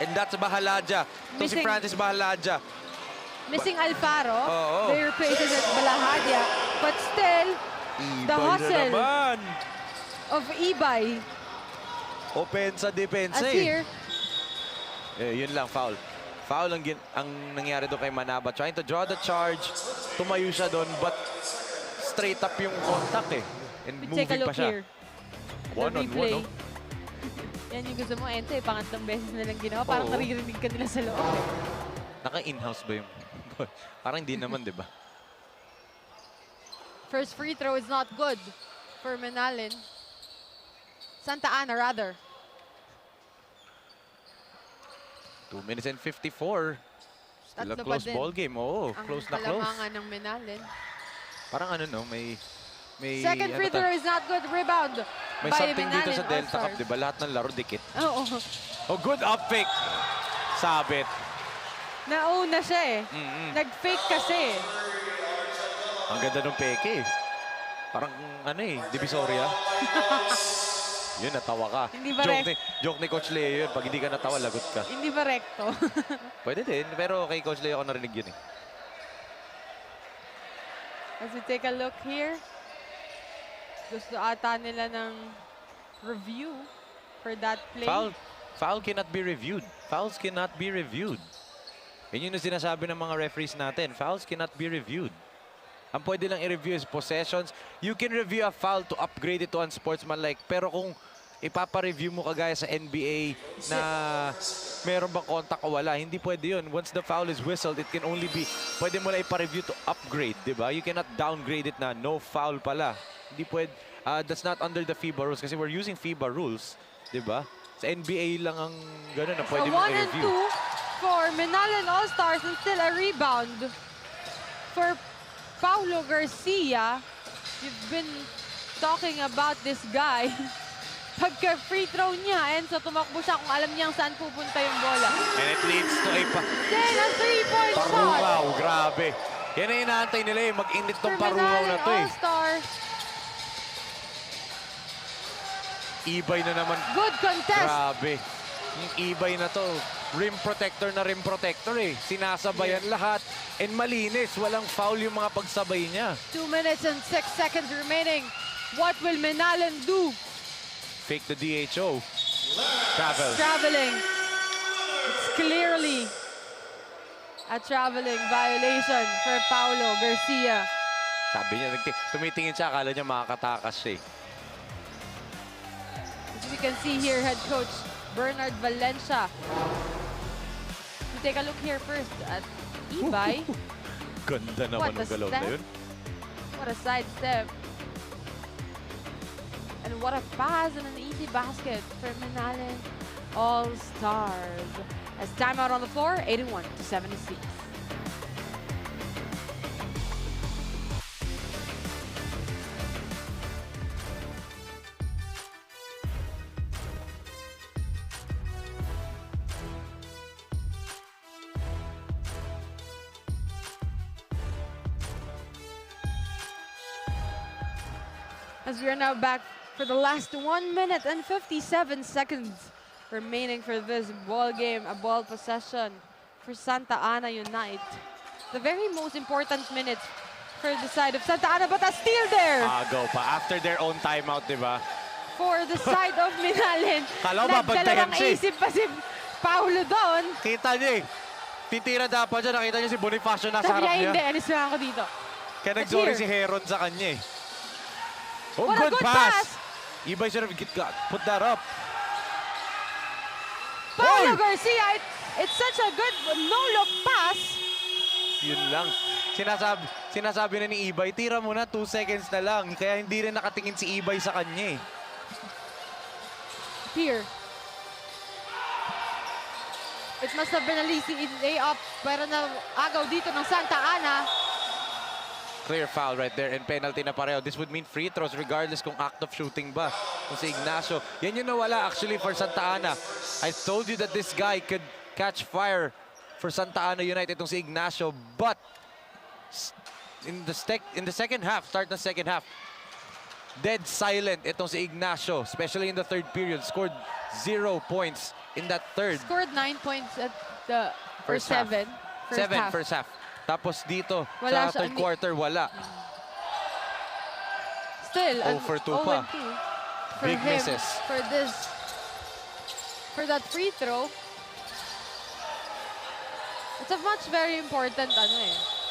And that's Bahalaja. Ito si Francis Bahalaja. Missing Alfaro. Oo. They replaced it at Balahadia. But still, the Ibay hustle na naman. of Ibay. Opensa, depensa As eh. here, Yun lang, foul. Foul ang nangyari doon kay Manaba. Trying to draw the charge. Tumayo siya doon, but straight up yung contact eh. And we take a moving pa look siya. here. One on replay. one, no? Yan yung gusto mo, Enzo. Pangatlong beses na lang ginawa. Parang Oo. naririnig ka nila sa loob. Eh. Naka-in-house ba yung... Parang hindi naman, di ba? First free throw is not good for Minalin. Santa Ana, rather. 2 minutes and 54. Still a Tatlo pa close din ball game. Oo, ang close na close. kalamangan ng Minalin. Parang ano no, may Second free throw is not good. Rebound may by something dito Minalin sa Delta Cup, All-Stars. di ba? Lahat ng laro dikit. Oo. Oh, good up fake. Sabit. Nauna siya eh. Nag-fake kasi. Ang ganda ng peke eh. Parang ano eh, Divisoria. Yun, natawa ka. Hindi ba Joke ni Coach Leo yun. Pag hindi ka natawa, lagot ka. Hindi ba recto? Pwede din, pero kay Coach Leo ako narinig yun eh. As we take a look here, gusto ata nila ng review for that play. Foul cannot be reviewed. Fouls cannot be reviewed. Yun yung sinasabi ng mga referees natin. Fouls cannot be reviewed. Ang pwede lang i-review is possessions. You can review a foul to upgrade it to unsportsmanlike. Pero kung ipapa-review mo kagaya sa NBA na meron bang contact o wala, hindi pwede yun. Once the foul is whistled, it can only be, pwede mo lang ipa-review to upgrade, di ba? You cannot downgrade it na no foul pala. Hindi pwede, that's not under the FIBA rules kasi we're using FIBA rules, di ba? Sa NBA lang ang gano'n na pwede mo i-review. 1 and 2 for Menalen All-Stars and still a rebound for Paulo Garcia. You've been talking about this guy. Pagka free throw niya, Enzo, tumakbo siya kung alam niyang saan pupunta yung bola. And it leads to a Then a 3-point shot. paruwaw, grabe. Yan ang inaantay nila eh, mag-init tong paruwaw na to eh. All-Stars. Ibay na naman. Good contest. Grabe. Yung ibay na to, rim protector na rim protector eh. Sinasabayan lahat. And malinis, walang foul yung mga pagsabay niya. 2 minutes and 6 seconds remaining. What will Menalen do? Fake the DHO. Travel. Traveling. It's clearly a traveling violation for Paulo Garcia. Sabi niya, tumitingin siya, akala niya makakatakas siya eh. As we can see here, head coach Bernard Valencia. We take a look here first at Ibay. Ganda naman What a ng galaw na step. yun. What a sidestep. And what a pass and an easy basket for Menalen All-Stars. As timeout on the floor, 81-76. As we are now back for the last 1 minute and 57 seconds remaining for this ball game, a ball possession for Santa Ana United. The very most important minutes for the side of Santa Ana, but a steal there Go pa. After their own timeout, di ba? for the side of Menalen. Kala mo, babagtayan Nagdalawang siya eh. isip pa si Paulo doon. Kita niya eh. Titira dapat siya. Nakita niya si Bonifacio nasa Sabi harap niya, niya. hindi, alis lang ako dito. Kaya But nag-sorry here. si Heron sa kanya eh. Oh, What a good good pass. pass. Ibay should have put that up. Paulo Oy! Garcia, it's such a good no-look pass. Yun lang. Sinasabi na ni Ibay, tira mo na, 2 seconds na lang. Kaya hindi rin nakatingin si Ibay sa kanya eh. Here. It must have been at least a layup, pero na agaw dito ng Santa Ana. Clear foul right there and penalty na pareho. This would mean free throws regardless kung act of shooting ba. Kung si Ignacio. Yan yung nawala actually for Santa Ana. I told you that this guy could catch fire for Santa Ana United, itong si Ignacio. But in the second half, start ng second half, dead silent itong si Ignacio, especially in the third period. Scored 0 points in that third. Scored 9 points at the First half. 7. First half. Tapos dito, Wala sa siya, third quarter, wala. Still, 0 for 2 pa. 0 for Big him, misses. for that free throw. It's a much very important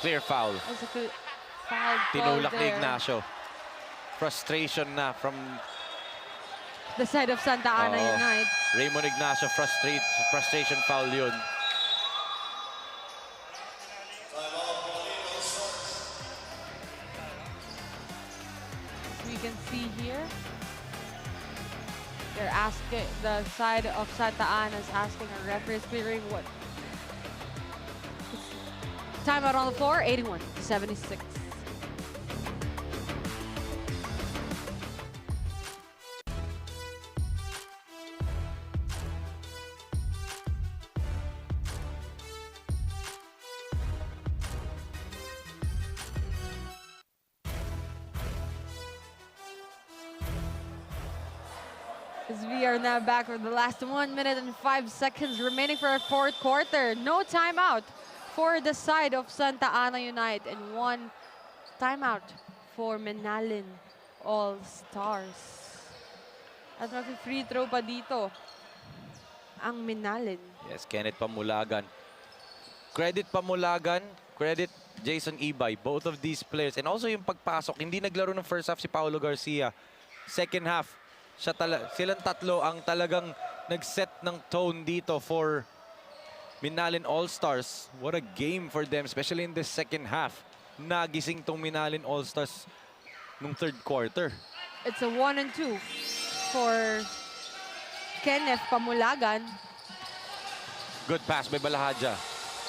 Clear foul. It's a foul call Tinulak ni there. Ignacio. Frustration na from The side of Santa Ana Oo. United. Raymond Ignacio. Frustration foul yun. We can see here. They're asking, the side of Santa Ana is asking our referees clearing what? Timeout on the floor, 81-76. As we are now back for the last 1 minute and 5 seconds remaining for our fourth quarter. No timeout for the side of Santa Ana United and 1 timeout for Menalen All-Stars. At mag-free throw pa dito ang Menalen. Yes, Kenneth Pamulagan. credit Pamulagan, credit Jason Ibay, both of these players. And also yung pagpasok, hindi naglaro ng first half si Paolo Garcia. Second half, silang tatlo ang talagang nag-set ng tone dito for Minalin All-Stars. What a game for them, especially in the second half. Nagising tong Minalin All-Stars nung third quarter. It's a 1-2 for Kenneth Pamulagan. Good pass by Balahadja.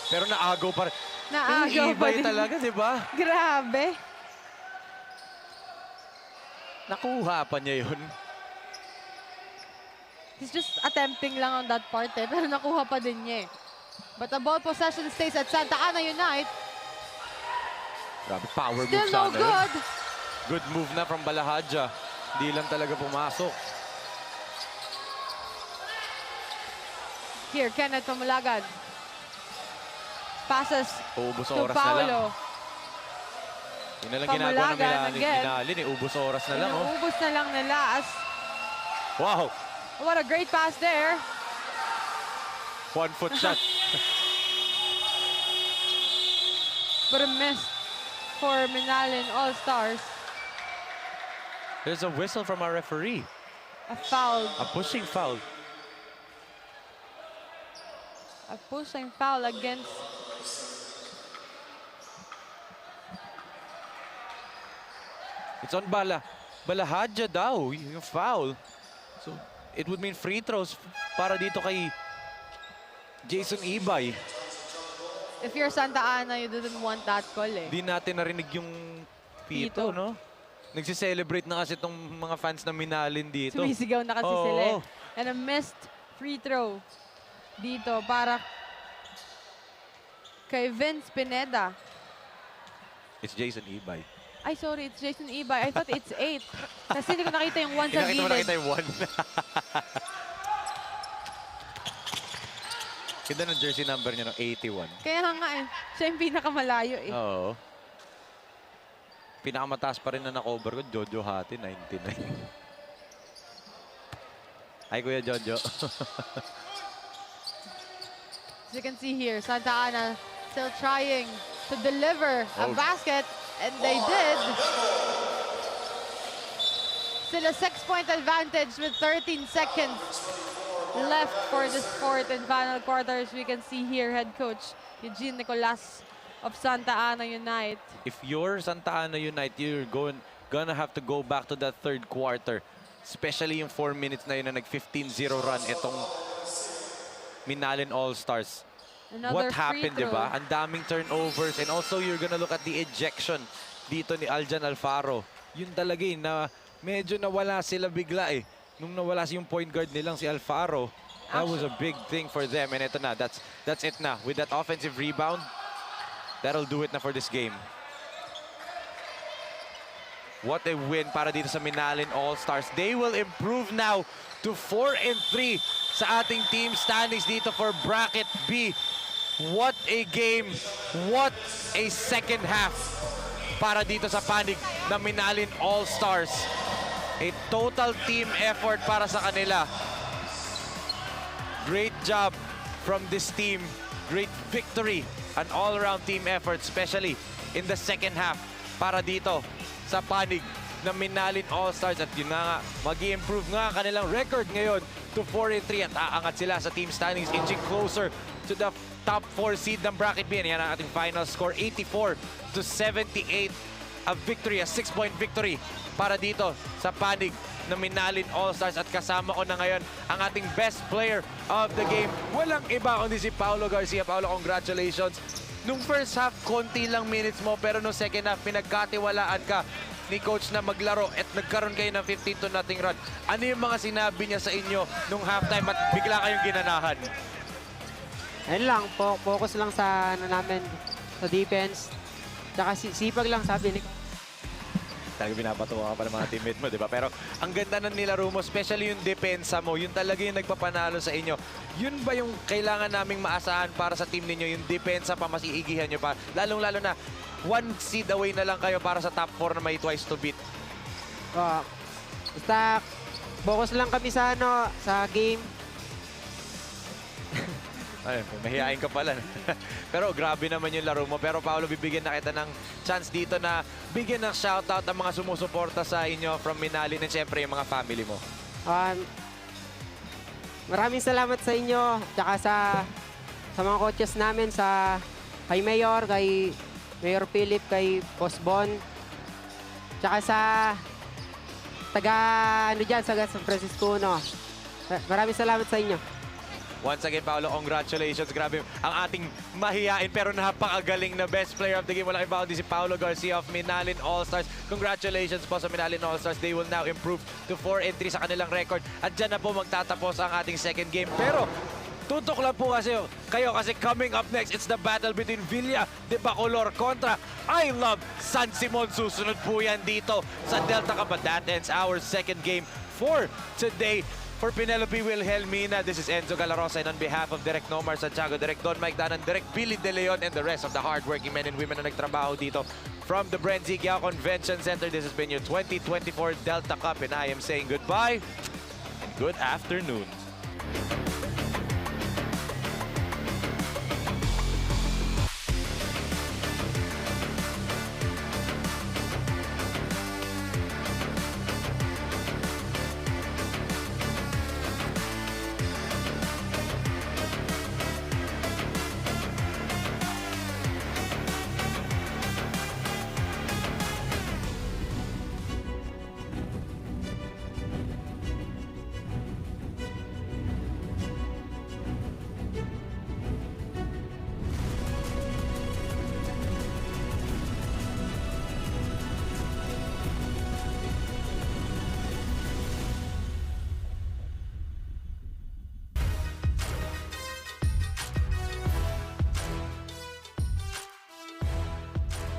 Pero naagaw pa rin. Naagaw pa din. Talaga, di ba? Grabe. Nakuha pa niya yun. He's just attempting lang on that part eh, pero nakuha pa din niya eh. But the ball possession stays at Santa Ana Unite. Grabe, power Still move no sana good. yun. Good move na from Balahadja. Di lang talaga pumasok. Here, Kenneth Pamulagan. Passes Ubus to oras na lang. Paolo. Yun na lang ginagawa ng Pamulagan again. Minalin eh. Ubus oras na lang. Oh. Inuubos na lang nila as Wow! what a great pass there. 1-foot shot. But a miss for Minalin All-Stars. There's a whistle from our referee. A foul. A pushing foul. A pushing foul against It's on Balahadja daw, yung foul. So, it would mean free throws para dito kay Jason Ibay. if you're Santa Ana, you didn't want that call eh. Di natin narinig yung pito, Pito. no? Nagsiselebrate na kasi itong mga fans na Minalin dito. Sumisigaw na kasi Oo. sila eh. And a missed free throw dito para kay Vince Pineda. It's Jason Ibay. Ay, sorry, it's Jason Ibay. I thought it's 8. Kasi hindi ko nakita yung 1 sa Nakita mo gilid. nakita yung 1. Ganda ng jersey number niya, no? 81. Kaya nga eh. Siya yung pinakamalayo eh. Oo. Pinakamataas pa rin na na-cover ko, Jojo Hati, 99. Hi, Kuya Jojo. As you can see here, Santa Ana still trying to deliver a basket. And they did. Still a 6-point advantage with 13 seconds left for this fourth and final quarters. We can see here head coach Eugene Nicolas of Santa Ana Unite. If you're Santa Ana Unite, you're gonna have to go back to that third quarter. Especially yung 4 minutes na yun na nag-15-0 run itong Minalin All-Stars. Another What happened, free di throw. ba? Ang daming turnovers. And also, you're gonna look at the ejection dito ni Aljan Alfaro. Yun talaga eh, na medyo nawala sila bigla eh. Nung nawala yung point guard nilang si Alfaro, that was a big thing for them. And ito na, that's it na. With that offensive rebound, that'll do it na for this game. What a win para dito sa Minalin All-Stars. They will improve now to 4-3 sa ating team standings dito for Bracket B. What a game. What a second half para dito sa panig ng Minalin All-Stars. A total team effort para sa kanila. Great job from this team. Great victory. An all-around team effort, especially in the second half para dito sa panig ng Minalin All-Stars. At yun na nga, mag-i-improve nga ang kanilang record ngayon to 4-3 at aangat sila sa team standings, inching closer to the top 4 seed ng Bracket B. And yan ang ating final score, 84-78. A victory, a 6-point victory para dito sa panig ng Minalin All-Stars. At kasama ko na ngayon ang ating best player of the game. Walang iba kundi si Paolo Garcia. Paolo, congratulations. Nung first half, konti lang minutes mo, pero nung second half, pinagkatiwalaan ka ni coach na maglaro at nagkaroon kayo ng 15-0 run. Ano yung mga sinabi niya sa inyo nung halftime at bigla kayong ginanahan? Ayun lang, focus lang sa namin, sa defense. Tsaka sipag lang, sabi ni Talaga pinapatuwa ka pa ng mga teammate mo, di ba? Pero ang ganda ng nilaro mo, especially yung depensa mo, yun talaga yung nagpapanalo sa inyo. Yun ba yung kailangan naming maasahan para sa team ninyo, yung depensa pa, mas iigihan nyo pa? Lalong-lalo na, 1 seed away na lang kayo para sa top 4 na may twice to beat. basta focus lang kami sa sa game. Ay, mahihain ka pala. Pero grabe naman yung laro mo. Pero Paolo, bibigyan na kita ng chance dito na bigyan ng shoutout ang mga sumusuporta sa inyo from Minalin and syempre yung mga family mo. Maraming salamat sa inyo, tsaka sa mga coaches namin, kay Mayor, kay Mayor Philip, kay Boss Bon, tsaka sa sa San Francisco, no. Maraming salamat sa inyo. Once again, Paolo, congratulations. Grabe ang ating mahihain pero napakagaling na best player of the game. Walang iba kundi si Paolo Garcia of Minalin All-Stars. Congratulations po sa Minalin All-Stars. They will now improve to 4-3 sa kanilang record. At dyan na po magtatapos ang ating second game. Pero tutok lang po kayo kasi coming up next, it's the battle between Villa de Bacolor kontra I Love San Simon. Susunod po yan dito sa Delta Cup. But that ends our second game for today. For Penelope Wilhelmina, this is Enzo Galarosa, and on behalf of Direk Nomar Santiago, Direk Don Mike Danan, Direk Billy De Leon, and the rest of the hardworking men and women na nagtrabaho dito from the BREN GUIAO Convention Center, this has been your 2024 Delta Cup, and I am saying goodbye and good afternoon.